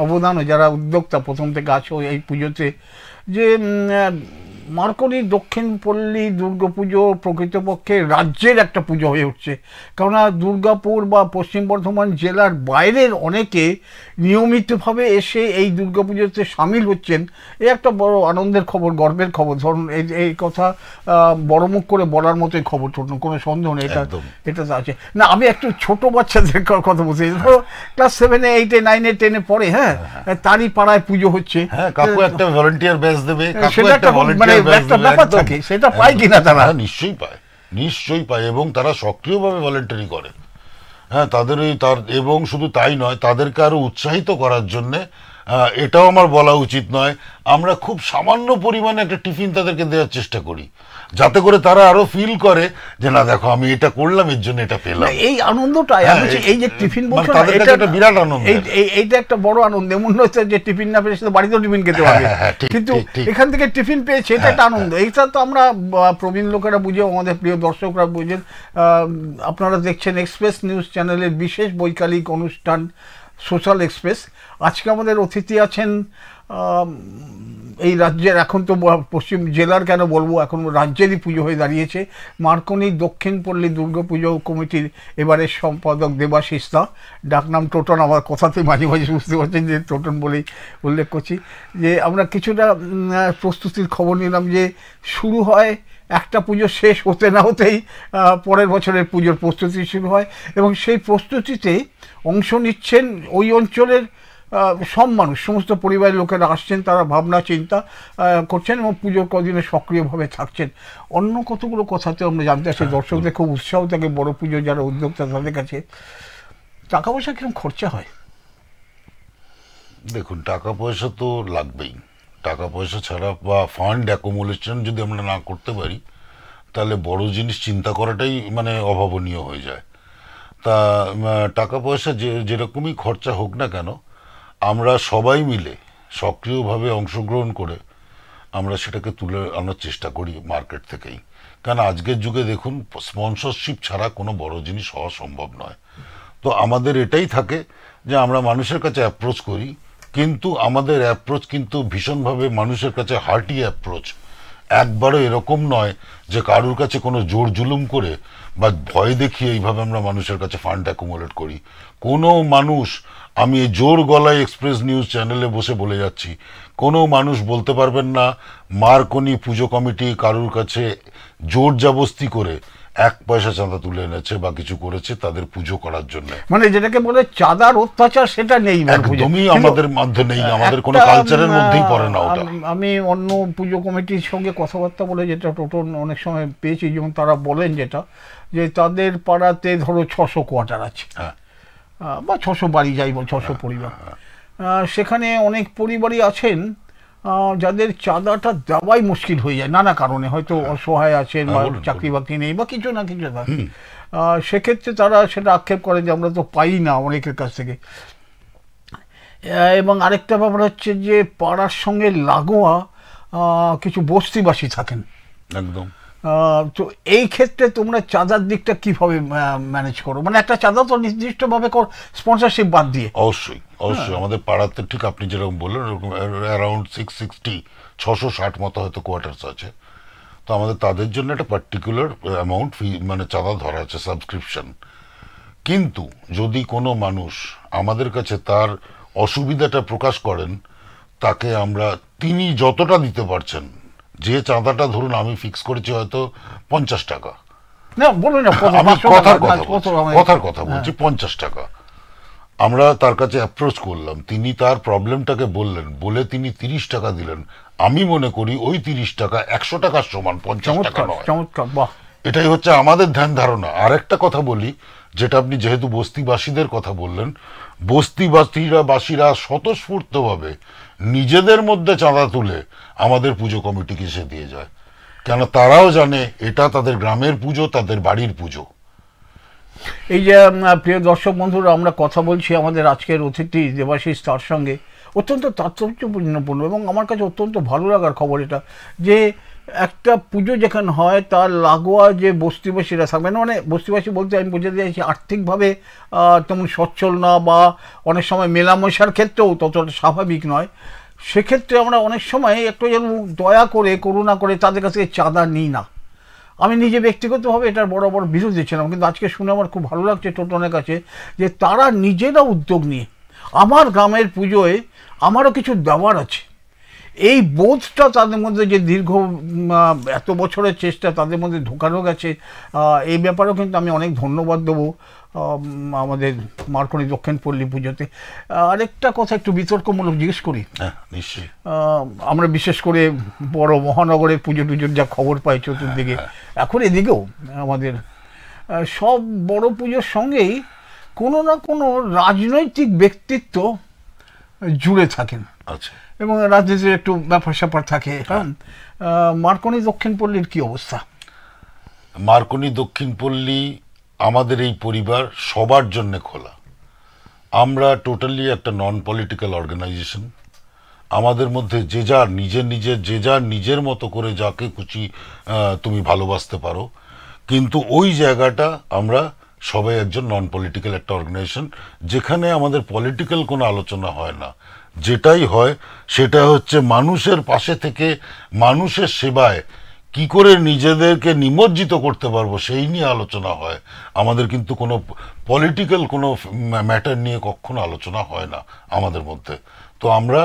অবদানও যারা উদ্যোক্তা প্রথম থেকে আছো এই পুজোতে, যে মার্কনি দক্ষিণ পল্লী দুর্গাপুজো প্রকৃতপক্ষে রাজ্যের একটা পুজো হয়ে উঠছে। কেননা দুর্গাপুর বা পশ্চিম বর্ধমান জেলার বাইরের অনেকে নিয়মিতভাবে এসে এই দুর্গাপুজোতে সামিল হচ্ছেন। এই একটা বড় আনন্দের খবর, গর্বের খবর। ধরুন এই কথা বড় মুখ করে বলার মতোই খবর, ধরুন কোনো সন্দেহ নেই, এটা তো আছে না। আমি একটু ছোট বাচ্চাদের কথা বলছি, ধরো ক্লাস 7-এ 8-এ 9-এ 10-এ পড়ে, হ্যাঁ, তারই পাড়ায় পুজো হচ্ছে, কাকু একটা ভলান্টিয়ার ব্যাচ দেবে, সেটা পায় কিনা তারা? নিশ্চয়ই পায় এবং তারা সক্রিয়ভাবে ভলেন্টারি করে। হ্যাঁ, তাদের এবং শুধু তাই নয়, তাদেরকে আরো উৎসাহিত করার জন্য, এটাও আমার বলা উচিত নয়, আমরা খুব সামান্য পরিমাণে একটা টিফিন তাদেরকে দেওয়ার চেষ্টা করি, যাতে করে তারা আরো ফিল করে যে না দেখো আমি এটা করলাম, এর জন্য এটা পেলাম। এই আনন্দটা, এই যে টিফিন বলছো, এটা বিরাট আনন্দ, এইটা একটা বড় আনন্দ। এমন হচ্ছে যে টিফিন না পেয়ে বাড়িতেও টিফিন খেতে পারবে, কিন্তু এখান থেকে টিফিন পেয়েছে, এটা একটা আনন্দ। এইটা তো আমরা প্রবীণ লোকেরা বুঝে, আমাদের প্রিয় দর্শকরা বুঝেন। আপনারা দেখছেন এক্সপ্রেস নিউজ চ্যানেলের বিশেষ বৈকালিক অনুষ্ঠান সোশ্যাল এক্সপ্রেস। আজকে আমাদের অতিথি আছেন এই রাজ্যের, এখন তো পশ্চিম জেলার কেন বলবো, এখন রাজ্যেরই পুজো হয়ে দাঁড়িয়েছে, মার্কনি দক্ষিণ পল্লী দুর্গাপুজো কমিটির এবারের সম্পাদক দেবাশিস দা, ডাকনাম টোটন। আমার কথাতে মাঝে মাঝে বুঝতে পারছেন যে টোটন বলেই উল্লেখ করছি। যে আমরা কিছুটা প্রস্তুতির খবর নিলাম, যে শুরু হয় একটা পুজো, শেষ হতে না হতেই পরের বছরের পুজোর প্রস্তুতি শুরু হয়, এবং সেই প্রস্তুতিতে অংশ নিচ্ছেন ওই অঞ্চলের সব মানুষ, সমস্ত পরিবারের লোকেরা আসছেন, তারা ভাবনা চিন্তা করছেন এবং পুজোর কদিনে সক্রিয়ভাবে থাকছেন। অন্য কতগুলো কথাতে আমরা জানতে আসছি, দর্শকদের খুব উৎসাহ থাকে বড় পুজো যারা উদ্যোক্তা তাদের কাছে। টাকা পয়সা কিরকম খরচা হয়? দেখুন, টাকা পয়সা তো লাগবেই। টাকা পয়সা ছাড়া বা ফান্ড অ্যাকোমোলেশন যদি আমরা না করতে পারি, তাহলে বড় জিনিস চিন্তা করাটাই মানে অভাবনীয় হয়ে যায়। তা টাকা পয়সা যেরকমই খরচা হোক না কেন, আমরা সবাই মিলে সক্রিয়ভাবে অংশগ্রহণ করে আমরা সেটাকে তুলে আনার চেষ্টা করি মার্কেট থেকেই। কারণ আজকের যুগে দেখুন, স্পন্সরশিপ ছাড়া কোনো বড় জিনিস হওয়া সম্ভব নয়। তো আমাদের এটাই থাকে যে আমরা মানুষের কাছে অ্যাপ্রোচ করি, কিন্তু আমাদের অ্যাপ্রোচ কিন্তু ভীষণভাবে মানুষের কাছে হার্টি অ্যাপ্রোচ। একবারও এরকম নয় যে কারুর কাছে কোনো জোর জুলুম করে বা ভয় দেখিয়ে এইভাবে আমরা মানুষের কাছে ফান্ড অ্যাকুমুলেট করি। কোনো মানুষ, আমি এই জোর গলায় এক্সপ্রেস নিউজ চ্যানেলে বসে বলে যাচ্ছি, কোনো মানুষ বলতে পারবেন না মার্কনি পুজো কমিটি কারুর কাছে জোর জবস্তি করে 1 পয়সা চাঁদা তুলে এনেছে বা কিছু করেছে তাদের পুজো করার জন্য। মানে যেটাকে বলে চাঁদার অত্যাচার, সেটা নেই, একদমই আমাদের মধ্যে নেই, আমাদের কোনো কালচারের মধ্যেই পড়ে না ওটা। আমি অন্য পুজো কমিটির সঙ্গে কথাবার্তা বলে যেটা টোটন অনেক সময় পেয়েছি, যেমন তারা বলেন যেটা, যে তাদের পাড়াতে ধরো 600 কোয়ার্টার আছে, বা 600 বাড়ি, যাই বল 600 পরিবার, সেখানে অনেক পরিবারই আছেন যাদের চাঁদাটা দেওয়াই মুশকিল হয়ে যায় নানা কারণে, হয়তো অসহায় আছেন বা চাকরি বাকরি নেই বা কিছু না কিছু থাকে। সেক্ষেত্রে তারা সেটা আক্ষেপ করে যে আমরা তো পাই না অনেকের কাছ থেকে। এবং আরেকটা ব্যাপার হচ্ছে যে পাড়ার সঙ্গে লাগোয়া কিছু বস্তিবাসী থাকেন, একদম। তো এই ক্ষেত্রে তোমরা চাঁদার দিকটা কিভাবে ম্যানেজ করো? মানে একটা চাঁদা তো নির্দিষ্টভাবে স্পন্সরশিপ বাদ দিয়ে। অবশ্যই আমাদের পাড়াতে ঠিক আপনি যেরকম বললেন এরকম অ্যারাউন্ড 660 মতো হয়তো কোয়ার্টার্স আছে। তো আমাদের তাদের জন্য একটা পার্টিকুলার অ্যামাউন্ট ফি মানে চাঁদা ধরা আছে, সাবস্ক্রিপশন। কিন্তু যদি কোনো মানুষ আমাদের কাছে তার অসুবিধাটা প্রকাশ করেন, তাকে আমরা, তিনি যতটা দিতে পারছেন, যে চাঁদাটা ধরুন আমি ফিক্স করেছি হয়তো 50 টাকা, না বলুন না, আমি কথার কথা বলছি 50 টাকা, আমরা তার কাছে অ্যাপ্রোচ করলাম, তিনি তার প্রবলেমটাকে বললেন, বলে তিনি 30 টাকা দিলেন। আমি মনে করি ওই 30 টাকা 100 টাকার সমান, 50 টাকা নয়। চমৎকার, বাহ। এটাই হচ্ছে আমাদের ধ্যান ধারণা। আর একটা কথা বলি, যেটা আপনি যেহেতু বস্তিবাসীদের কথা বললেন, বস্তিবাসীরা স্বতঃস্ফূর্তভাবে নিজেদের মধ্যে চাঁদা তুলে আমাদের পুজো কমিটিকে সে দিয়ে যায়, কেন তারাও জানে এটা তাদের গ্রামের পুজো, তাদের বাড়ির পুজো। এই যে প্রিয় দর্শক বন্ধুরা, আমরা কথা বলছি আমাদের আজকের অতিথি দেবাশিস তার সঙ্গে, অত্যন্ত তাৎপর্যপূর্ণ এবং আমার কাছে অত্যন্ত ভালো লাগার খবর এটা, যে একটা পুজো যেখানে হয় তার লাগোয়া যে বস্তিবাসীরা থাকবে, মানে বস্তিবাসী বলতে আমি বোঝাতে চাইছি আর্থিকভাবে তেমন সচ্ছল না, বা অনেক সময় মেলামেশার ক্ষেত্রেও ততটা স্বাভাবিক নয়, সেক্ষেত্রে আমরা অনেক সময় একটু যেন দয়া করে, করুণা করে তাদের কাছ থেকে চাঁদা নিই না। আমি নিজে ব্যক্তিগতভাবে এটার বড় বড় বিরোধী ছিলাম, কিন্তু আজকে শুনে আমার খুব ভালো লাগছে টোটনের কাছে যে তারা নিজেরা উদ্যোগ নিয়ে, আমার গ্রামের পুজোয় আমারও কিছু দেওয়ার আছে, এই বোধটা তাদের মধ্যে, যে দীর্ঘ এত বছরের চেষ্টা তাদের মধ্যে ঢোকানো গেছে, এই ব্যাপারেও কিন্তু আমি অনেক ধন্যবাদ দেবো আমাদের মার্কনি দক্ষিণ পল্লী পুজোতে। আরেকটা কথা একটু বিতর্কমূলক জিজ্ঞেস করি। নিশ্চয়ই। আমরা বিশেষ করে বড় মহানগরের পুজো টুজোর যা খবর পাই চতুর্দিকে, এখন এদিকেও আমাদের সব বড় পুজোর সঙ্গেই কোনো না কোনো রাজনৈতিক ব্যক্তিত্ব জুড়ে থাকেন। আচ্ছা। এবং রাজনীতির একটু ব্যাপার স্যাপার থাকে। মার্কনি দক্ষিণ পল্লীর কি অবস্থা? মার্কনি দক্ষিণ পল্লী আমাদের এই পরিবার সবার জন্য খোলা। আমরা টোটালি একটা নন পলিটিক্যাল অর্গানাইজেশন। আমাদের মধ্যে যে যার নিজের মতো করে যাকে খুশি তুমি ভালোবাসতে পারো, কিন্তু ওই জায়গাটা আমরা সবাই একজন নন পলিটিক্যাল একটা অর্গানাইজেশন, যেখানে আমাদের পলিটিক্যাল কোনো আলোচনা হয় না। যেটাই হয় সেটা হচ্ছে মানুষের পাশে থেকে মানুষের সেবায় কি করে নিজেদেরকে নিমজ্জিত করতে পারবো সেই নিয়ে আলোচনা হয়। আমাদের কিন্তু কোনো পলিটিক্যাল কোনো ম্যাটার নিয়ে কখনো আলোচনা হয় না আমাদের মধ্যে। তো আমরা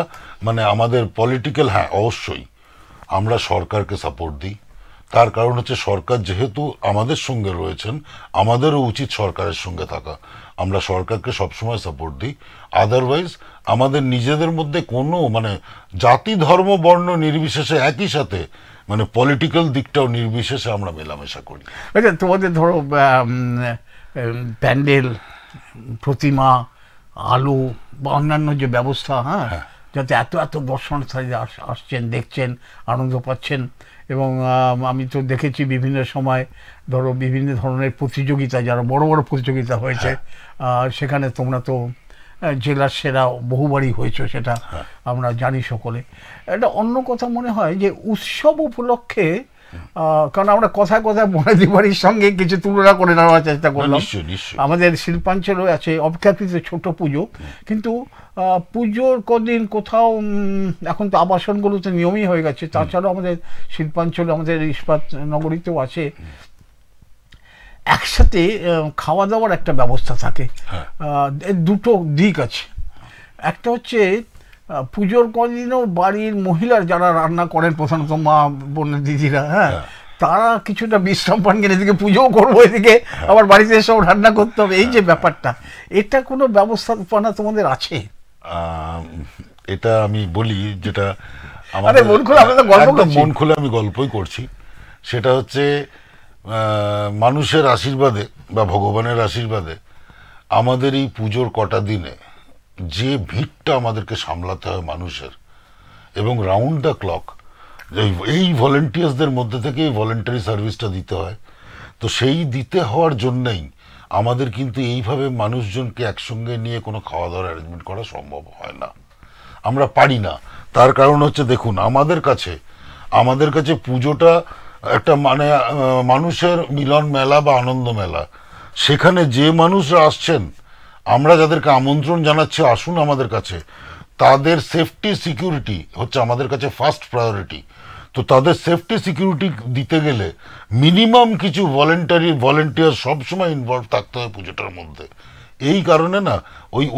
আমাদের পলিটিক্যাল, হ্যাঁ অবশ্যই আমরা সরকারকে সাপোর্ট দিই। তার কারণ হচ্ছে সরকার যেহেতু আমাদের সঙ্গে রয়েছেন, আমাদেরও উচিত সরকারের সঙ্গে থাকা। আমরা সরকারকে সবসময় সাপোর্ট দিই। আদারওয়াইজ আমাদের নিজেদের মধ্যে কোনো জাতি ধর্ম বর্ণ নির্বিশেষে একই সাথে পলিটিক্যাল দিকটাও নির্বিশেষে আমরা মেলামেশা করি। আচ্ছা, তোমাদের ধরো প্যান্ডেল, প্রতিমা, আলো বা অন্যান্য যে ব্যবস্থা, হ্যাঁ, যাতে এত এত দর্শনার্থীরা আসছেন, দেখছেন, আনন্দ পাচ্ছেন, এবং আমি তো দেখেছি বিভিন্ন সময় ধরো বিভিন্ন ধরনের প্রতিযোগিতা, যারা বড় বড় প্রতিযোগিতা হয়েছে, সেখানে তোমরা তো জেলার সেরা বহুবারই হয়েছে, সেটা আমরা জানি সকলে। একটা অন্য কথা মনে হয় যে উৎসব উপলক্ষে, কারণ আমরা কথায় কথায় বনেদি বাড়ির সঙ্গে কিছু তুলনা করে নেওয়ার চেষ্টা করলাম। আমাদের শিল্পাঞ্চলও আছে অপেক্ষাকৃত ছোট পুজো, কিন্তু পুজোর কদিন কোথাও, এখন তো আবাসনগুলোতে নিয়মই হয়ে গেছে, তাছাড়াও আমাদের শিল্পাঞ্চলে, আমাদের ইস্পাত নগরীতেও আছে, একসাথে খাওয়া দাওয়ার একটা ব্যবস্থা থাকে। দুটো দিক আছে। একটা হচ্ছে পুজোর কদিনও বাড়ির মহিলার যারা রান্না করেন, প্রধানত মা বোনের দিদিরা, হ্যাঁ, তারা কিছুটা বিশ্রাম পান, কিনে এদিকে পুজোও করবো, এদিকে আবার বাড়িতে এসেও রান্না করতে হবে, এই যে ব্যাপারটা, এটা কোনো ব্যবস্থাপনা তোমাদের আছে? এটা আমি বলি, যেটা মন খুলে আমি গল্পই করছি, সেটা হচ্ছে মানুষের আশীর্বাদে বা ভগবানের আশীর্বাদে আমাদের এই পুজোর কটা দিনে যে ভিড়টা আমাদেরকে সামলাতে হয় মানুষের, এবং রাউন্ড দ্য ক্লক এই ভলেন্টিয়ার্সদের মধ্যে থেকে এই ভলেন্টারি সার্ভিসটা দিতে হয়। তো সেই দিতে হওয়ার জন্যই আমাদের কিন্তু এইভাবে মানুষজনকে একসঙ্গে নিয়ে কোনো খাওয়া দাওয়ার অ্যারেঞ্জমেন্ট করা সম্ভব হয় না, আমরা পারি না। তার কারণ হচ্ছে, দেখুন, আমাদের কাছে পুজোটা একটা মানুষের মিলন মেলা বা আনন্দ মেলা। সেখানে যে মানুষরা আসছেন, আমরা যাদেরকে আমন্ত্রণ জানাচ্ছি আসুন আমাদের কাছে, তাদের সেফটি সিকিউরিটি হচ্ছে আমাদের কাছে ফার্স্ট প্রায়োরিটি। তো তাদের সেফটি সিকিউরিটি দিতে গেলে মিনিমাম কিছু ভলেন্টিয়ার সবসময় ইনভলভ থাকতে হয় পুজোটার মধ্যে। এই কারণে না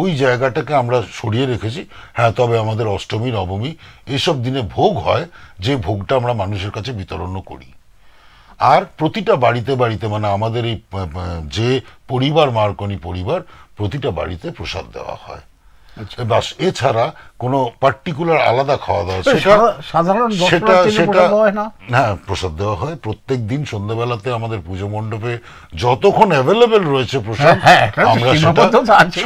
ওই জায়গাটাকে আমরা সরিয়ে রেখেছি। হ্যাঁ, তবে আমাদের অষ্টমী, নবমী এসব দিনে ভোগ হয়, যে ভোগটা আমরা মানুষের কাছে বিতরণও করি। আর প্রতিটা বাড়িতে বাড়িতে মানে আমাদের এই যে পরিবার মার্কনি পরিবার প্রতিটা বাড়িতে প্রসাদ দেওয়া হয়। বাস, এছাড়া কোনো পার্টিকুলার আলাদা খাওয়া দাওয়া সাধারণ হ্যাঁ প্রসাদ দেওয়া হয় প্রত্যেক দিন সন্ধ্যাবেলাতে আমাদের পুজো মণ্ডপে যতক্ষণ অ্যাভেলেবেল রয়েছে প্রসাদ আমরা সেটা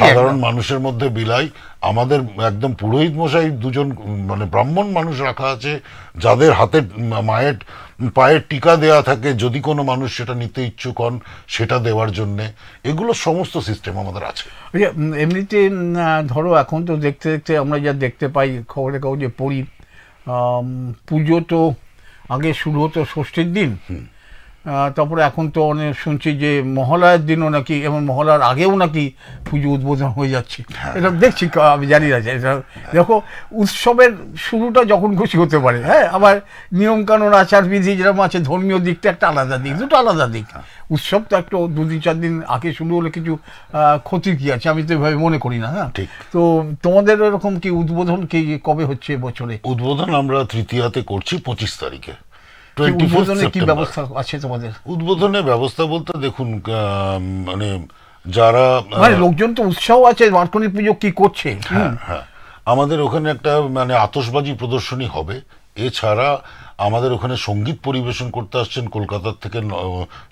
সাধারণ মানুষের মধ্যে বিলাই। আমাদের একদম পুরোহিত মশাই দুজন মানে ব্রাহ্মণ মানুষ রাখা আছে যাদের হাতে মায়ের পায়ের টিকা দেওয়া থাকে যদি কোনো মানুষ সেটা নিতে ইচ্ছুক হন সেটা দেওয়ার জন্যে। এগুলো সমস্ত সিস্টেম আমাদের আছে। এমনিতে ধরো এখন তো দেখতে দেখতে আমরা যা দেখতে পাই খবরে কাগজে পড়ি, পুজো তো আগে শুরু হতো ষষ্ঠীর দিন, তারপরে এখন তো অনেক শুনছি যে মহালয়ার দিনও নাকি এবং মহালয়ার আগেও নাকি পুজো উদ্বোধন হয়ে যাচ্ছে। এটা দেখছি, আমি জানি না এটা। দেখো, উৎসবের শুরুটা যখন খুশি হতে পারে, হ্যাঁ, আবার নিয়মকানুন আচারবিধি যেরকম আছে, ধর্মীয় দিকটা একটা আলাদা দিক, দুটো আলাদা দিক। উৎসব তো একটু 2-4 দিন আগে শুরু হলে কিছু ক্ষতি কি আছে, আমি তো এভাবে মনে করি না। হ্যাঁ, তো তোমাদের এরকম কি উদ্বোধন কি কবে হচ্ছে বছরে? উদ্বোধন আমরা তৃতীয়াতে করছি 25 তারিখে। উদ্বোধনের ব্যবস্থা বলতে দেখুন, মানে যারা লোকজন তো উৎসাহ আছে মার্কনি পুজো কি করছে। হ্যাঁ, আমাদের ওখানে একটা মানে আতশবাজি প্রদর্শনী হবে। এছাড়া আমাদের ওখানে সঙ্গীত পরিবেশন করতে আসছেন কলকাতার থেকে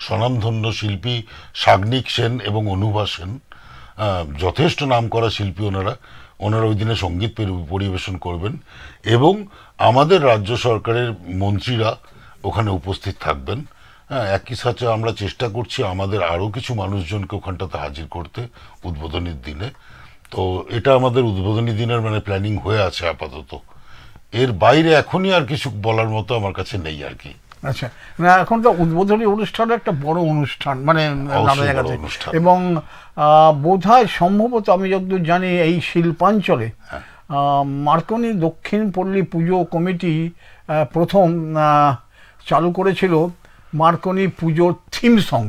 স্বনামধন্য শিল্পী সাগ্নিক সেন এবং অনুভা সেন, যথেষ্ট নামকরা শিল্পী ওনারা ওই দিনে সঙ্গীত পরিবেশন করবেন। এবং আমাদের রাজ্য সরকারের মন্ত্রীরা ওখানে উপস্থিত থাকবেন। হ্যাঁ, একই সাথে আমরা চেষ্টা করছি আমাদের আরও কিছু মানুষজনকে ওখানটাতে হাজির করতে উদ্বোধনীর দিনে। তো এটা আমাদের উদ্বোধনী দিনের মানে প্ল্যানিং হয়ে আছে আপাতত। এর বাইরে এখনই আর কিছু বলার মতো আমার কাছে নেই আর কি। আচ্ছা, না এখন তো উদ্বোধনী অনুষ্ঠান একটা বড় অনুষ্ঠান, মানে নানা জায়গাতে, এবং বোধহয় সম্ভবত আমি যতদূর জানি এই শিল্পাঞ্চলে মার্কনি দক্ষিণ পল্লী পুজো কমিটি প্রথম চালু করেছিল মার্কনি পুজোর থিম সং।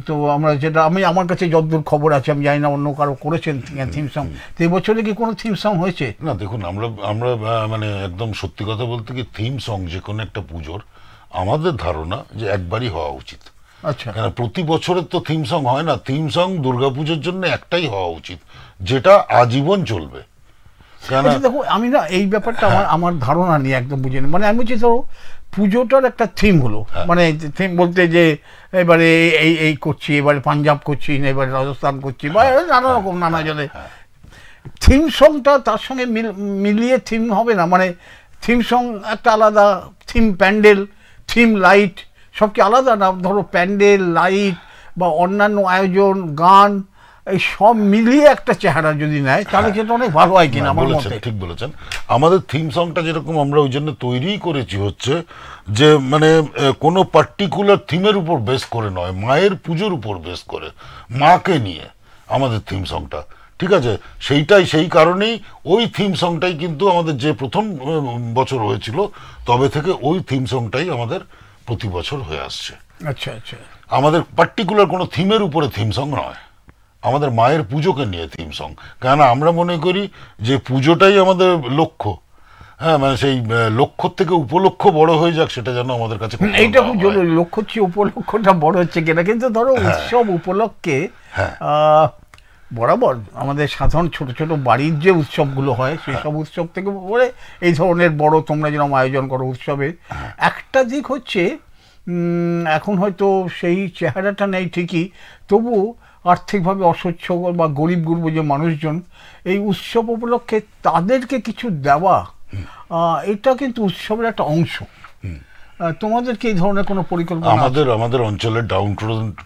তো আমরা যেটা আমার কাছে যতদূর খবর আছে, আমি জানি না অন্য কারো করেছেন থিম সং। তো এই বছরে কি কোনো থিম সং হয়েছে? না, দেখুন আমরা মানে একদম সত্যি কথা বলতে কি থিম সং যে কোনো একটা পুজোর আমাদের ধারণা যে একবারই হওয়া উচিত। আচ্ছা, কেন প্রতি বছরের তো থিম সং হয় না। থিম সং দুর্গাপুজোর জন্য একটাই হওয়া উচিত যেটা আজীবন চলবে। দেখো, আমি না এই ব্যাপারটা আমার ধারণা নিয়ে একদম বুঝি না। মানে আমি বলছি ধরো পুজোটার একটা থিম হলো, মানে থিম বলতে যে এবারে এই করছি, এবারে পাঞ্জাব করছি, এবারে রাজস্থান করছি, বা নানা রকম নানা জনে থিম সংটা তার সঙ্গে মিলিয়ে থিম হবে না। মানে থিম সং একটা আলাদা, থিম প্যান্ডেল, থিম লাইট সব কি আলাদা না? ধরো প্যান্ডেল, লাইট বা অন্যান্য আয়োজন, গান, এই সব মিলিয়ে একটা চেহারা যদি নেয় তাহলে সেটা অনেক ভালো হয় কিনা আমার মতে। ঠিক বলেছেন। আমাদের থিম সংটা যেরকম আমরা ওই জন্য তৈরি করেছি হচ্ছে যে মানে কোনো পার্টিকুলার থিমের উপর বেস করে নয়, মায়ের পুজোর উপর বেস করে, মাকে নিয়ে আমাদের থিম সংটা। ঠিক আছে, সেই কারণেই ওই থিম সংটাই কিন্তু আমাদের যে প্রথম বছর হয়েছিল তবে থেকে ওই থিম সংটাই আমাদের প্রতি বছর হয়ে আসছে। আচ্ছা আচ্ছা, আমাদের পার্টিকুলার কোনো থিমের উপরে থিম সং নয়, আমাদের মায়ের পুজোকে নিয়ে থিম সং। কেন আমরা মনে করি যে পুজোটাই আমাদের লক্ষ্য। হ্যাঁ, মানে সেই লক্ষ্য থেকে উপলক্ষ্য বড় হয়ে যাক, সেটা যেন আমাদের কাছে এইটা খুব জরুরি। লক্ষ্য চেয়ে উপলক্ষটা বড় হচ্ছে কিনা, কিন্তু ধরো উৎসব উপলক্ষে বরাবর আমাদের সাধারণ ছোট ছোট বাড়ির যে উৎসবগুলো হয় সেই সব উৎসব থেকে বলে এই ধরনের বড় তোমরা যেরকম আয়োজন করো উৎসবে, একটা দিক হচ্ছে এখন হয়তো সেই চেহারাটা নেই ঠিকই, তবু আর্থিকভাবে অসচ্ছল বা গরিব গুরব যে মানুষজন এই উৎসব উপলক্ষে তাদেরকে কিছু দেওয়া, এটা কিন্তু উৎসবের একটা অংশ। তোমাদের কি এই ধরনের কোনো পরিকল্পনা? আমাদের অঞ্চলের ডাউন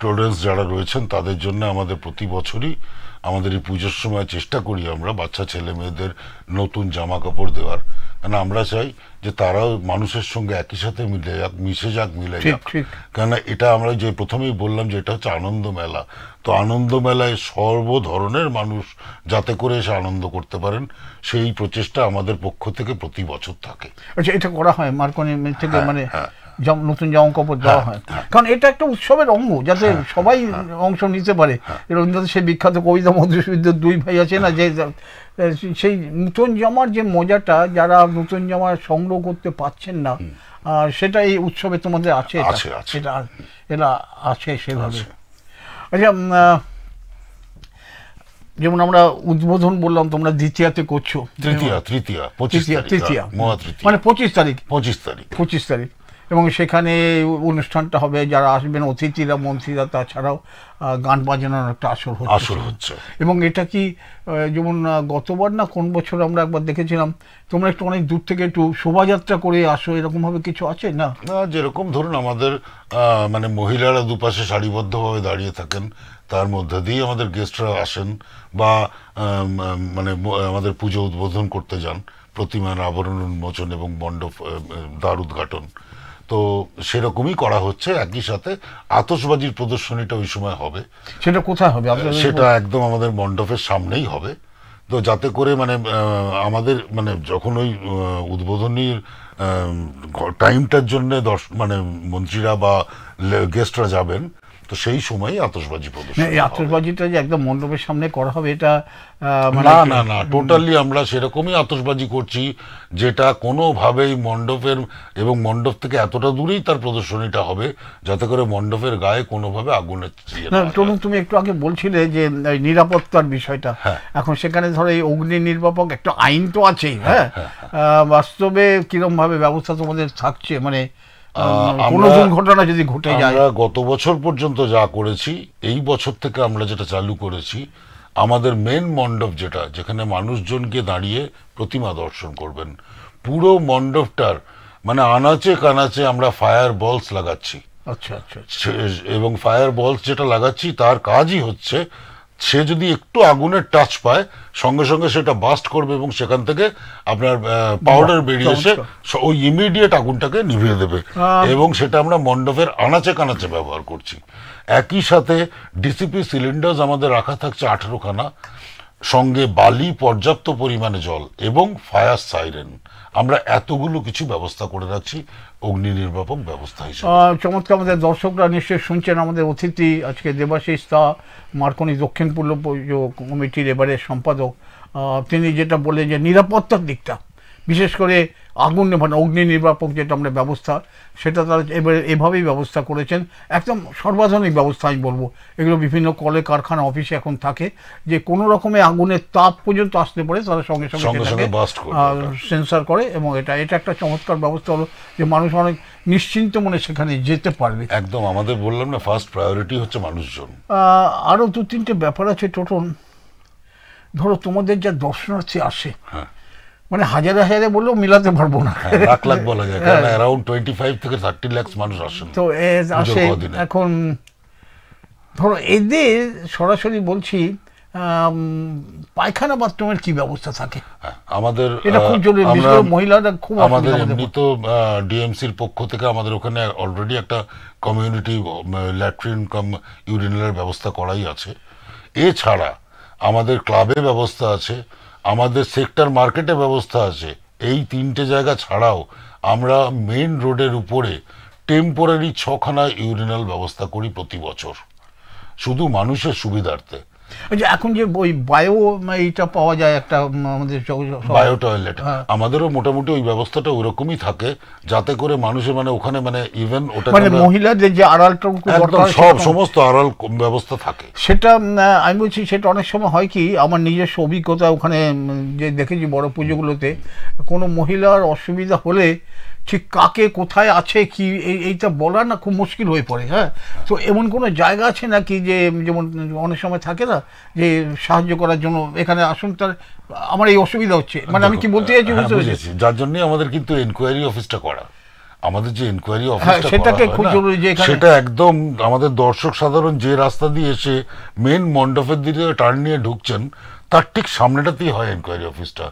টোলেন্স যারা রয়েছেন তাদের জন্য আমাদের প্রতি বছরই আমাদের এই পুজোর সময় চেষ্টা করি আমরা বাচ্চা ছেলে মেয়েদের নতুন জামা কাপড় দেওয়ার। কেন আমরা চাই যে তারাও মানুষের সঙ্গে একই সাথে মিশে যাক, মিলে যাক। কেন এটা আমরা যে প্রথমেই বললাম যে এটা হচ্ছে আনন্দ মেলা। তো আনন্দ মেলায় সর্ব ধরনের মানুষ যাতে করে এসে আনন্দ করতে পারেন সেই প্রচেষ্টা আমাদের পক্ষ থেকে প্রতি বছর থাকে। আচ্ছা, এটা করা হয় মার্কনি থেকে, মানে নতুন জামা কাপড় দেওয়া হয়, কারণ এটা একটা উৎসবের অঙ্গ, যাতে সবাই অংশ নিতে পারে। রবীন্দ্রনাথ সেই বিখ্যাত কবিতা মধুসূদনের দুই ভাই আছে না, যে সেই নতুন জামার যে মজাটা যারা নতুন জামা সংগ্রহ করতে পারছেন না, সেটা এই উৎসবে তোমাদের আছে? এটা এটা আছে সেভাবে। আচ্ছা, যেমন আমরা উদ্বোধন বললাম, তোমরা দ্বিতীয়াতে করছো, তৃতীয়া মানে 25 তারিখ, এবং সেখানে অনুষ্ঠানটা হবে, যারা আসবেন অতিথিরা, মন্ত্রীরা, তাছাড়াও গান বাজানোর একটা আসর হচ্ছে। এবং এটা কি যেমন গতবার না কোন বছর আমরা একবার দেখেছিলাম, তোমরা একটু অনেক দূর থেকে একটু শোভাযাত্রা করে আসো, এরকম ভাবে কিছু আছে না? যেরকম ধরুন আমাদের মানে মহিলারা দুপাশে সারিবদ্ধভাবে দাঁড়িয়ে থাকেন, তার মধ্যে দিয়ে আমাদের গেস্টরা আসেন বা মানে আমাদের পুজো উদ্বোধন করতে যান, প্রতিমার আবরণ উন্মোচন এবং মণ্ডপ দ্বার উদ্ঘাটন। তো সেরকমই করা হচ্ছে। একই সাথে আতশবাজির প্রদর্শনীটা ওই সময় হবে। সেটা কোথায় হবে? সেটা একদম আমাদের মণ্ডপের সামনেই হবে। তো যাতে করে মানে আমাদের মানে যখন ওই উদ্বোধনীর টাইমটার জন্য মানে মন্ত্রীরা বা গেস্টরা যাবেন, তো সেই সময় আতশবাজি প্রদর্শন। এই আতশবাজিটা যে একদম মণ্ডপের সামনে করা হবে, এটা না, টোটালি আমরা সেরকমই আতশবাজি করছি যেটা কোনোভাবেই মণ্ডপের এবং মণ্ডপ থেকে এতটা দূরেই তার প্রদর্শনীটা হবে যাতে করে মণ্ডপের গায়ে কোনোভাবে আগুনের। তুমি একটু আগে বলছিলে যে নিরাপত্তার বিষয়টা, এখন সেখানে ধরো এই অগ্নি নির্বাপক একটা আইন তো আছে, হ্যাঁ, বাস্তবে কিরকম ভাবে ব্যবস্থা তোমাদের থাকছে, মানে কোনো দুর্ঘটনা যদি ঘটে যায়? আমরা গত বছর পর্যন্ত যা করেছি, এই বছর থেকে আমরা যেটা চালু করেছি, আমাদের মেন মণ্ডপ যেটা, যেখানে মানুষজনকে দাঁড়িয়ে প্রতিমা দর্শন করবেন, পুরো মণ্ডপটার মানে আনাচে কানাচে আমরা ফায়ার বলস লাগাচ্ছি। আচ্ছা, এবং ফায়ার বলস যেটা লাগাচ্ছি তার কাজই হচ্ছে, সে যদি একটু আগুনের টাচ পায় সঙ্গে সঙ্গে সেটা বাস্ট করবে এবং সেখান থেকে আপনার পাউডার বেরিয়ে এসে ওই ইমিডিয়েট আগুনটাকে নিভিয়ে দেবে। এবং সেটা আমরা মণ্ডপের আনাচে কানাচে ব্যবহার করছি। একই সাথে ডিসিপি সিলিন্ডার্স আমাদের রাখা থাকছে 18খানা, সঙ্গে বালি, পর্যাপ্ত পরিমাণে জল এবং ফায়ার সাইরেন। আমরা এতগুলো কিছু ব্যবস্থা করে রাখছি অগ্নি নির্বাপক ব্যবস্থা হিসেবে। চমৎকার। আমাদের দর্শকরা নিশ্চয়ই শুনছেন, আমাদের অতিথি আজকে দেবাশিস দা, মার্কনি দক্ষিণ পূর্ব পুজো কমিটির এবারের সম্পাদক। তিনি যেটা বলে যে নিরাপত্তার দিকটা, বিশেষ করে আগুন নেভানো, অগ্নি নির্বাপক যেটা আমরা ব্যবস্থা, সেটা তারা এবারে এভাবেই ব্যবস্থা করেছেন, একদম সর্বাধুনিক ব্যবস্থা আমি বলবো। এগুলো বিভিন্ন কলে কারখানা অফিসে এখন থাকে, যে কোনো রকমের আগুনের তাপ পর্যন্ত আসতে পারে, তারা সঙ্গে সঙ্গে সেন্সার করে, এবং এটা একটা চমৎকার ব্যবস্থা হলো যে মানুষ অনেক নিশ্চিন্ত মনে সেখানে যেতে পারবে। একদম, আমাদের বললাম না, ফার্স্ট প্রায়োরিটি হচ্ছে মানুষজন। আরও 2-3টে ব্যাপার আছে টোটন। ধরো তোমাদের যা দর্শনার্থী আসে, মানে হাজারে হাজারে বললেও মিলাতে পারবো না, লাখ লাখ বলা যায়, কারণ অ্যারাউন্ড 25 থেকে 30 লাখ মানুষ আসেন তো আসে। এখন ধরো এদের সরাসরি বলছি, পায়খানা বাথরুমের কি ব্যবস্থা থাকে? আমাদের এটা খুব জরুরি, বিশেষ করে মহিলারা খুব। আমাদের এমনি তো ডিএমসির পক্ষ থেকে আমাদের ওখানে অলরেডি একটা কমিউনিটি ল্যাট্রিন কাম ইউরিনালের ব্যবস্থা করাই আছে। এছাড়া আমাদের ক্লাবে ব্যবস্থা আছে, আমাদের সেক্টর মার্কেটে ব্যবস্থা আছে। এই 3টে জায়গা ছাড়াও আমরা মেইন রোডের উপরে টেম্পোরারি 6খানা ইউরিনাল ব্যবস্থা করি প্রতি বছর, শুধু মানুষের সুবিধার্থে। এখন যে ওই বায়ো এইটা পাওয়া যায় একটা, আমাদের বায়ো টয়লেট, আমাদেরও মোটামুটি ওই ব্যবস্থাটা ওইরকমই থাকে, যাতে করে মানুষের মানে ওখানে মানে ইভেন ওটা মানে মহিলাদের যে আড়ালটা সব সমস্ত আড়াল ব্যবস্থা থাকে। সেটা আমি বলছি, সেটা অনেক সময় হয় কি, আমার নিজস্ব অভিজ্ঞতা ওখানে যে দেখেছি বড় পুজোগুলোতে, কোনো মহিলার অসুবিধা হলে ঠিক কাকে কোথায় আছে কি এইটা বলা না খুব মুশকিল হয়ে পড়ে। হ্যাঁ, তো এমন কোনো জায়গা আছে নাকি যে, যেমন অনেক সময় থাকে না যে সাহায্য করার জন্য এখানে আসুন, তার আমার এই অসুবিধা হচ্ছে, মানে আমি কি বলতে চাইছি বুঝতে পেরেছি। যার জন্য আমাদের কিন্তু এনকোয়ারি অফিসটা করা, আমাদের যে এনকোয়ারি অফিসটা সেটাকে খুব জরুরি, যে সেটা একদম আমাদের দর্শক সাধারণ যে রাস্তা দিয়ে এসে মেন মণ্ডপের দিকে টার্ন নিয়ে ঢুকছেন, তার ঠিক সামনেটাতেই হয় এনকোয়ারি অফিসটা,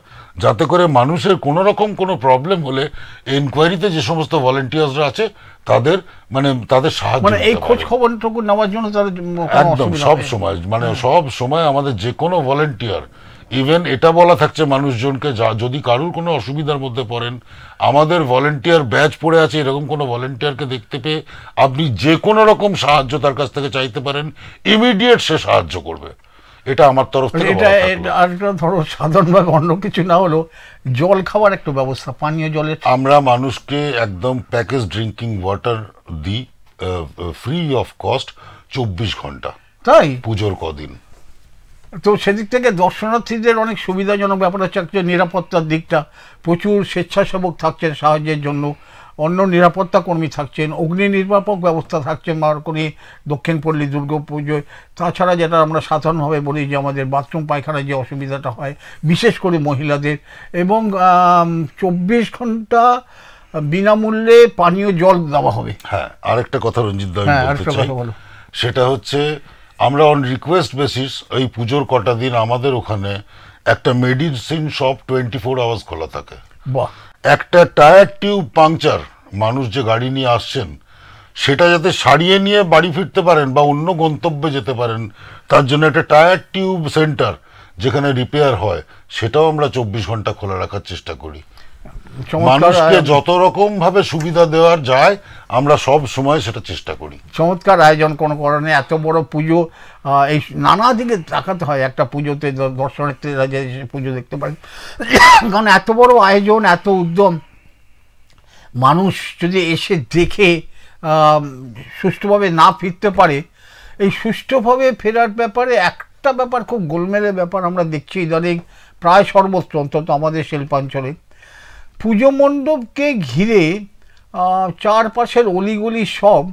যাতে করে মানুষের কোনো রকম কোনো প্রবলেম হলে এনকোয়ারিতে যে সমস্ত ভলেন্টিয়ার্সরা আছে তাদের মানে তাদের সাহায্য, মানে এই খোঁজ খবরটুকু নেওয়ার জন্য তাদের একদম সব সময় মানে সব সময় আমাদের যে কোনো ভলেন্টিয়ার, ইভেন এটা বলা থাকছে মানুষজনকে, যদি কারুর কোনো অসুবিধার মধ্যে পড়েন, আমাদের ভলেন্টিয়ার ব্যাচ পড়ে আছে, এরকম কোনো ভলেন্টিয়ারকে দেখতে পেয়ে আপনি যে কোনো রকম সাহায্য তার কাছ থেকে চাইতে পারেন, ইমিডিয়েট সে সাহায্য করবে। এটা আমার তরফ থেকে এটা বলা থাকলো। আর একটা ধরো সাধারণভাবে অন্য কিছু না হলো জল খাওয়ার একটু ব্যবস্থা, পানীয় জলের। আমরা মানুষকে একদম প্যাকেজ ড্রিঙ্কিং ওয়াটার দিই ফ্রি অফ কস্ট 24 ঘন্টা, তাই পুজোর কদিন। তো সেদিক থেকে দর্শনার্থীদের অনেক সুবিধাজনক ব্যাপার হচ্ছে একটা নিরাপত্তার দিকটা, প্রচুর স্বেচ্ছাসেবক থাকছেন সাহায্যের জন্য, অন্য নিরাপত্তা কর্মী থাকছেন, অগ্নি নির্বাপক ব্যবস্থা থাকছে মার্কনি দক্ষিণপল্লী দুর্গাপুজোয়। তাছাড়া যেটা আমরা সাধারণভাবে বলি যে আমাদের বাথরুম পায়খানার যে অসুবিধাটা হয় বিশেষ করে মহিলাদের, এবং 24 ঘন্টা বিনামূল্যে পানীয় জল দেওয়া হবে। হ্যাঁ, আরেকটা কথা রঞ্জিত দা হ্যাঁ, বলতে আরেকটা চাই, কথা বলো। সেটা হচ্ছে আমরা অন রিকোয়েস্ট বেসিস এই পুজোর কটা দিন আমাদের ওখানে একটা মেডিসিন শপ 24 আওয়ার্স খোলা থাকে। বাহ, একটা টায়ার টিউব পাংচার মানুষ যে গাড়ি নিয়ে আসছেন সেটা যাতে সারিয়ে নিয়ে বাড়ি ফিরতে পারেন বা অন্য গন্তব্যে যেতে পারেন, তার জন্য একটা টায়ার টিউব সেন্টার যেখানে রিপেয়ার হয় সেটাও আমরা 24 ঘন্টা খোলা রাখার চেষ্টা করি। মানুষকে যত রকম ভাবে সুবিধা দেওয়ার যায় আমরা সব সময় সেটা চেষ্টা করি। চমৎকার আয়োজন কোনো কারণে এত বড় পুজো, এই নানা দিকে তাকাতে হয় একটা পুজোতে, দর্শনার্থীরা যে পুজো দেখতে পারে, কারণ এত বড় আয়োজন, এত উদ্যম, মানুষ যদি এসে দেখে সুষ্ঠুভাবে না ফিরতে পারে, এই সুষ্ঠুভাবে ফেরার ব্যাপারে একটা ব্যাপার খুব গোলমেলের ব্যাপার আমরা দেখছি ইদানিং প্রায় সর্বত্র, অন্তত আমাদের শিল্পাঞ্চলে। পুজো মণ্ডপকে ঘিরে চারপাশের অলিগলি সব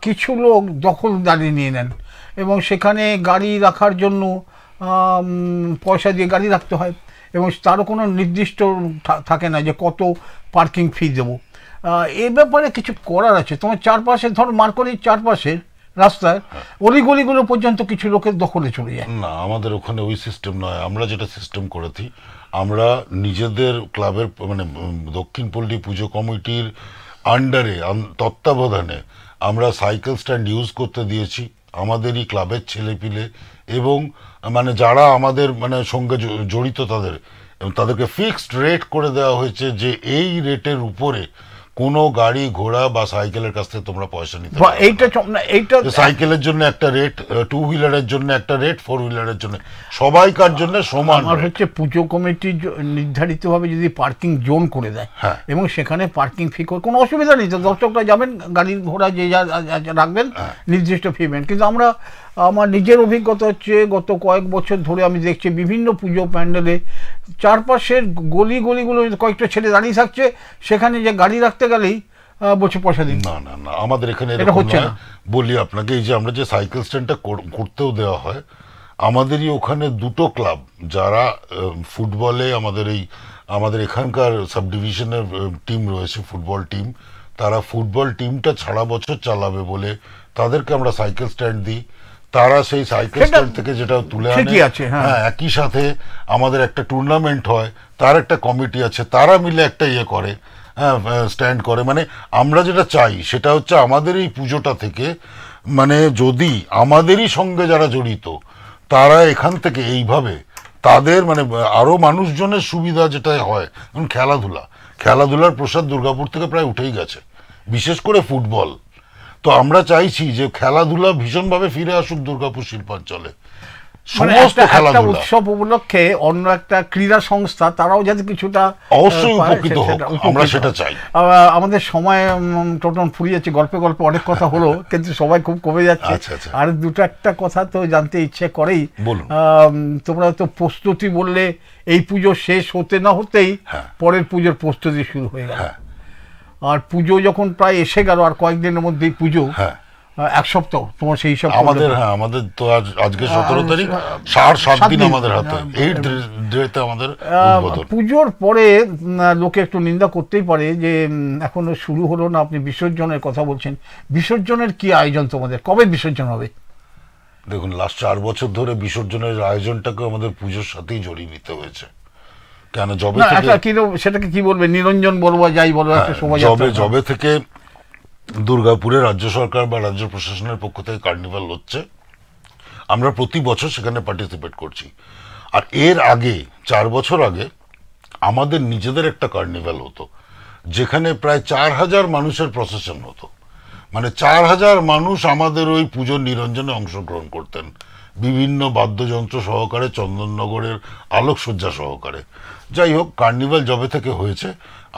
কিছু লোক দখলদারি নিয়ে নেন, এবং সেখানে গাড়ি রাখার জন্য পয়সা দিয়ে গাড়ি রাখতে হয়, এবং তারও কোনো নির্দিষ্ট থাকে না যে কত পার্কিং ফি দেবো। এ ব্যাপারে কিছু করার আছে। তোমার চারপাশে ধরো মার্কনির চারপাশের রাস্তায় অলিগলিগুলো পর্যন্ত কিছু লোকের দখলে চলে যায়। না, আমাদের ওখানে ওই সিস্টেম নয়। আমরা যেটা সিস্টেম করেছি, আমরা নিজেদের ক্লাবের মানে দক্ষিণপল্লী পুজো কমিটির আন্ডারে তত্ত্বাবধানে আমরা সাইকেল স্ট্যান্ড ইউজ করতে দিয়েছি আমাদেরই ক্লাবের ছেলেপিলে, এবং মানে যারা আমাদের মানে সঙ্গে জড়িত তাদেরকে ফিক্সড রেট করে দেওয়া হয়েছে যে এই রেটের উপরে কোনো গাড়ি ঘোড়া বা সাইকেলের কাছ থেকে তোমরা পয়সা নিতে পারবে না। এইটা সাইকেলের জন্য একটা রেট, টু হুইলারের জন্য একটা রেট, ফোর হুইলারের জন্য, সবাইকার জন্য সমান। আমার হচ্ছে পুজো কমিটি নির্ধারিতভাবে যদি পার্কিং জোন করে দেয় এবং সেখানে পার্কিং ফি করে কোনো অসুবিধা নেই, তো দর্শকরা যাবেন গাড়ি ঘোড়া যে যা রাখবেন নির্দিষ্ট পেমেন্ট। কিন্তু আমার নিজের অভিজ্ঞতা হচ্ছে গত কয়েক বছর ধরে আমি দেখছি বিভিন্ন পুজো প্যান্ডেলে চারপাশের গলিগুলো কয়েকটা ছেলে দাঁড়িয়ে থাকছে, সেখানে যে গাড়ি রাখতে গেলেই বলছে পয়সা দিন। না না না, আমাদের এখানে এরকম নয়। বলি আপনাকে, এই যে আমরা যে সাইকেল স্ট্যান্ডটা করতেও দেওয়া হয়, আমাদেরই ওখানে দুটো ক্লাব যারা ফুটবলে আমাদের এখানকার সাব ডিভিশনের টিম রয়েছে, ফুটবল টিম, তারা ফুটবল টিমটা সারা বছর চালাবে বলে তাদেরকে আমরা সাইকেল স্ট্যান্ড দিই। তারা সেই সাইকেল স্ট্যান্ড থেকে যেটা তুলে আনে, হ্যাঁ, একই সাথে আমাদের একটা টুর্নামেন্ট হয়, তার একটা কমিটি আছে, তারা মিলে একটা করে, হ্যাঁ, স্ট্যান্ড করে। মানে আমরা যেটা চাই সেটা হচ্ছে আমাদের এই পুজোটা থেকে, মানে যদি আমাদেরই সঙ্গে যারা জড়িত তারা এখান থেকে এইভাবে তাদের মানে আরো মানুষজনের সুবিধা যেটা হয়, খেলাধুলার প্রসাদ দুর্গাপুর থেকে প্রায় উঠেই গেছে, বিশেষ করে ফুটবল। তো আমরা চাইছি যে খেলাধুলা ভীষণভাবে ফিরে আসুক দুর্গাপুর শিল্পাঞ্চলে, সমস্ত খেলাধুলা। উৎসব উপলক্ষে অন্য একটা ক্রীড়া সংস্থা তারাও যাতে কিছুটা অবশ্যই উপকৃত হোক, আমরা সেটা চাই। আমাদের সময় টোটাল ফুরিয়েছে, গল্পে অনেক কথা হলো কিন্তু সবাই খুব কমে যাচ্ছে। আর দুটো একটা কথা তো জানতে ইচ্ছে করেই, তোমরা তো প্রস্তুতি বললে এই পুজো শেষ হতে না হতেই পরের পুজোর প্রস্তুতি শুরু হয়ে গেল, আর পুজো যখন প্রায় এসে গেল আর কয়েকদিনের মধ্যেই পুজো, এক সপ্তাহ তোমার সেই সব আমাদের তো আজকে 17 তারিখ, 7 দিন আমাদের হাতে। পুজোর পরে লোকে একটু নিন্দা করতেই পারে যে এখনো শুরু হলো না, আপনি বিসর্জনের কথা বলছেন, বিসর্জনের কি আয়োজন তোমাদের, কবে বিসর্জন হবে? দেখুন, লাস্ট 4 বছর ধরে বিসর্জনের আয়োজনটাকে আমাদের পুজোর সাথেই জড়িয়ে নিতে হয়েছে। কেন সেটাকে কি বলবে, নিরঞ্জন বলবো, যাই বলবো, জবে থেকে দুর্গাপুরে রাজ্য সরকার বা রাজ্য প্রশাসনের পক্ষ থেকে কার্নিভাল হচ্ছে, আমরা প্রতি বছর সেখানে পার্টিসিপেট করছি। আর এর আগে 4 বছর আগে আমাদের নিজেদের একটা কার্নিভাল হতো, যেখানে প্রায় 4000 মানুষের প্রসেশন হতো। মানে 4,000 মানুষ আমাদের ওই পুজোর নিরঞ্জনে অংশগ্রহণ করতেন, বিভিন্ন বাদ্যযন্ত্র সহকারে, চন্দননগরের আলোকসজ্জা সহকারে। যাই হোক, কার্নিভাল যবে থেকে হয়েছে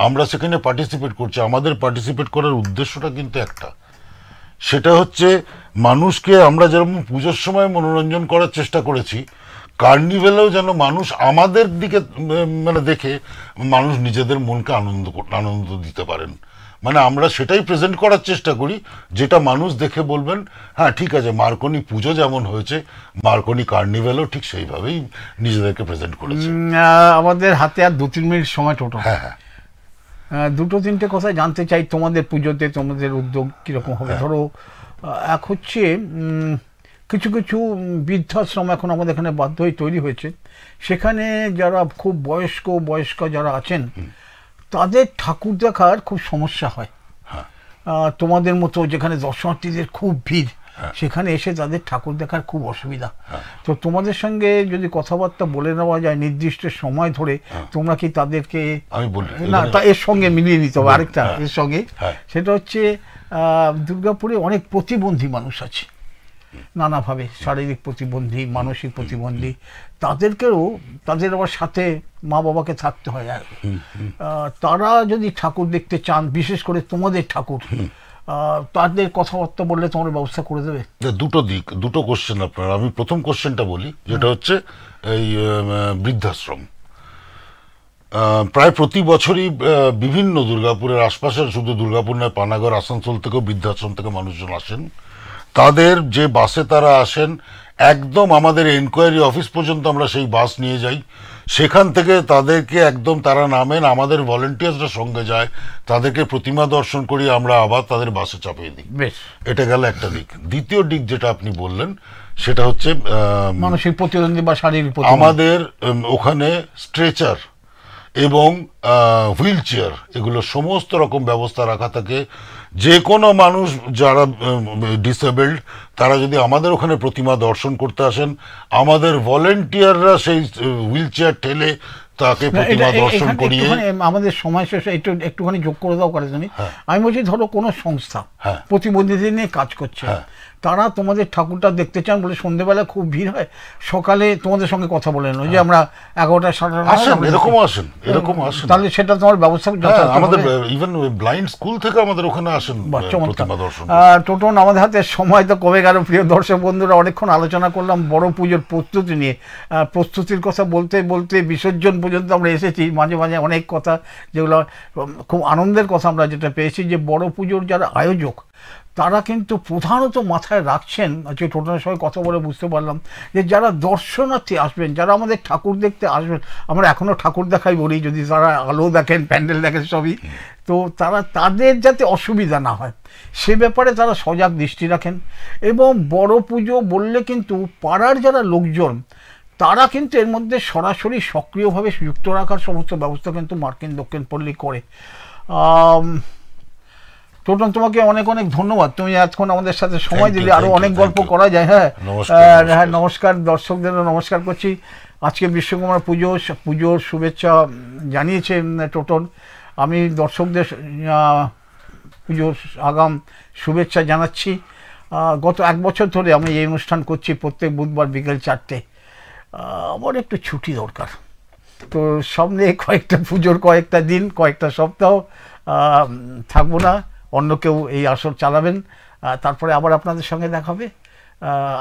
আমরা সেখানে পার্টিসিপেট করছি। আমাদের পার্টিসিপেট করার উদ্দেশ্যটা কিন্তু একটা, সেটা হচ্ছে মানুষকে আমরা যেরকম পুজোর সময় মনোরঞ্জন করার চেষ্টা করেছি, কার্নিভেলেও যেন মানুষ আমাদের দিকে মানে দেখে মানুষ নিজেদের মনকে আনন্দ দিতে পারেন। মানে আমরা সেটাই প্রেজেন্ট করার চেষ্টা করি যেটা মানুষ দেখে বলবেন হ্যাঁ ঠিক আছে, মার্কনি পুজো যেমন হয়েছে মার্কনি কার্নিভেলও ঠিক সেইভাবেই নিজেদেরকে প্রেজেন্ট করেছে। আমাদের হাতে আর 2-3 মিনিট সময় টোটাল। হ্যাঁ হ্যাঁ, দুটো তিনটে কথা জানতে চাই তোমাদের পুজোতে, তোমাদের উদ্যোগ কিরকম হবে। ধরো এক হচ্ছে কিছু কিছু বৃদ্ধাশ্রম এখন আমাদের এখানে বাধ্য হয়ে তৈরি হয়েছে, সেখানে যারা খুব বয়স্ক যারা আছেন তাদের ঠাকুর দেখার খুব সমস্যা হয়। তোমাদের মতো যেখানে দর্শনার্থীদের খুব ভিড়, সেখানে এসে তাদের ঠাকুর দেখার খুব অসুবিধা। তো তোমাদের সঙ্গে যদি কথাবার্তা বলে নেওয়া যায় নির্দিষ্ট সময় ধরে, তোমরা কি তাদেরকে, আমি বলি না তা এর সঙ্গে মিলিয়ে নিতে হবে আরেকটা এর সঙ্গে, সেটা হচ্ছে দুর্গাপুরে অনেক প্রতিবন্ধী মানুষ আছে, নানাভাবে শারীরিক প্রতিবন্ধী, মানসিক প্রতিবন্ধী, তাদেরকেও তাদের আবার সাথে মা বাবাকে থাকতে হয়। আর তারা যদি ঠাকুর দেখতে চান, বিশেষ করে তোমাদের ঠাকুর, তাদের কথাবার্তা বললে তোমার ব্যবস্থা করে দেবে? দুটো কোশ্চেন আপনার। আমি প্রথম কোশ্চেনটা বলি, যেটা হচ্ছে এই বৃদ্ধাশ্রম। প্রায় প্রতি বছরই বিভিন্ন দুর্গাপুরের আশপাশের, শুধু দুর্গাপুর নয়, পানাগড়, আসানসোল থেকেও বৃদ্ধাশ্রম থেকে মানুষজন আসেন। তাদের যে বাসে তারা আসেন, একদম আমাদের এনকোয়ারি অফিস পর্যন্ত আমরা সেই বাস নিয়ে যাই। সেখান থেকে তাদেরকে একদম তারা নামেন, আমাদের ভলেন্টিয়ার্সরা সঙ্গে যায়, তাদেরকে প্রতিমা দর্শন করি, আমরা আবার তাদের বাসে চাপিয়ে দিই। এটা গেল একটা দিক। দ্বিতীয় দিক যেটা আপনি বললেন সেটা হচ্ছে মানসিক প্রতিবন্ধী বা শারীরিক প্রতিবন্ধী। আমাদের ওখানে স্ট্রেচার এবং হুইল চেয়ার, এগুলো সমস্ত রকম ব্যবস্থা রাখা থাকে। যে কোনো মানুষ যারা ডিসেবলড, তারা যদি আমাদের ওখানে প্রতিমা দর্শন করতে আসেন, আমাদের ভলেন্টিয়াররা সেই হুইল চেয়ার ঠেলে তাকে প্রতিমা দর্শন করিয়ে। আমাদের সময় শেষে একটুখানি যোগ করে দাও করে জানি। আমি বলছি ধরো কোনো সংস্থা প্রতিবন্ধীদের নিয়ে কাজ করছে, তারা তোমাদের ঠাকুরটা দেখতে চান বলে সন্ধ্যেবেলা খুব ভিড় হয়, সকালে তোমাদের সঙ্গে কথা বলে নেন যে আমরা 11টা 11:30 এরকম আসেন, তাহলে সেটা তোমার ব্যবস্থা। আমাদের ইভেন ব্লাইন্ড স্কুল থেকে আমাদের ওখানে আসেন প্রতিমা দর্শন। টোটন, আমাদের হাতে সময় তো কমে গেল। প্রিয় দর্শক বন্ধুরা, অনেকক্ষণ আলোচনা করলাম বড় পুজোর প্রস্তুতি নিয়ে। প্রস্তুতির কথা বলতে বলতে বিসর্জন পর্যন্ত আমরা এসেছি। মাঝে মাঝে অনেক কথা যেগুলো খুব আনন্দের কথা আমরা যেটা পেয়েছি, যে বড় পুজোর যারা আয়োজক তারা কিন্তু প্রধানত মাথায় রাখছেন, আজকে টোটালের সঙ্গে কথা বলে বুঝতে পারলাম যে যারা দর্শনার্থী আসবেন, যারা আমাদের ঠাকুর দেখতে আসবেন, আমরা এখনও ঠাকুর দেখাই বলি, যদি তারা আলো দেখেন, প্যান্ডেল দেখেন, সবই, তো তাদের যাতে অসুবিধা না হয় সে ব্যাপারে তারা সজাগ দৃষ্টি রাখেন। এবং বড় পুজো বললে কিন্তু পাড়ার যারা লোকজন, তারা কিন্তু এর মধ্যে সরাসরি সক্রিয়ভাবে যুক্ত রাখার সমস্ত ব্যবস্থা কিন্তু মার্কিন দক্ষিণ পল্লী করে। টোটন, তোমাকে অনেক অনেক ধন্যবাদ, তুমি এতক্ষণ আমাদের সাথে সময় দিলে। আরো অনেক গল্প করা যায়। হ্যাঁ হ্যাঁ, নমস্কার, দর্শকদেরও নমস্কার করছি। আজকে বিশ্বকর্মা পুজোর শুভেচ্ছা জানিয়েছেন টোটন। আমি দর্শকদের পুজোর আগাম শুভেচ্ছা জানাচ্ছি। গত 1 বছর ধরে আমি এই অনুষ্ঠান করছি প্রত্যেক বুধবার বিকেল 4টে। আমার একটু ছুটি দরকার, তো সামনে পুজোর কয়েকটা দিন, কয়েকটা সপ্তাহ থাকবো না, অন্য কেউ এই আসর চালাবেন। তারপরে আবার আপনাদের সঙ্গে দেখা হবে।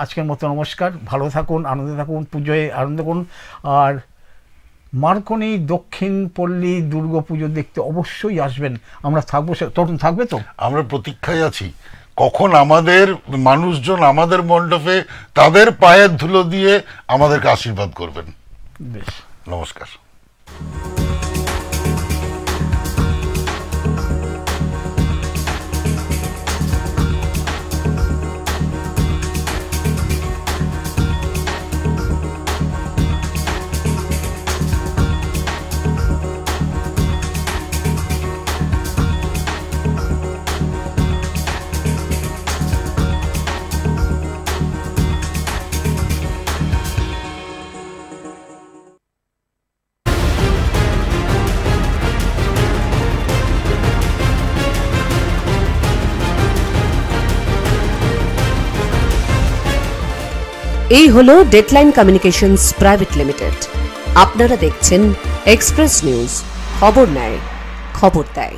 আজকের মতো নমস্কার, ভালো থাকুন, আনন্দে থাকুন, পুজোয় আনন্দ করুন। আর মার্কনি দক্ষিণ পল্লী দুর্গা পুজো দেখতে অবশ্যই আসবেন, আমরা থাকবো। তখন থাকবে তো? আমরা প্রতীক্ষায় আছি কখন আমাদের মানুষজন আমাদের মণ্ডপে তাদের পায়ের ধুলো দিয়ে আমাদেরকে আশীর্বাদ করবেন। বেশ, নমস্কার। এই হলো ডেডলাইন কমিউনিকেশনস প্রাইভেট লিমিটেড। আপনারা দেখছেন এক্সপ্রেস নিউজ, খবর নেয়, খবর দেয়।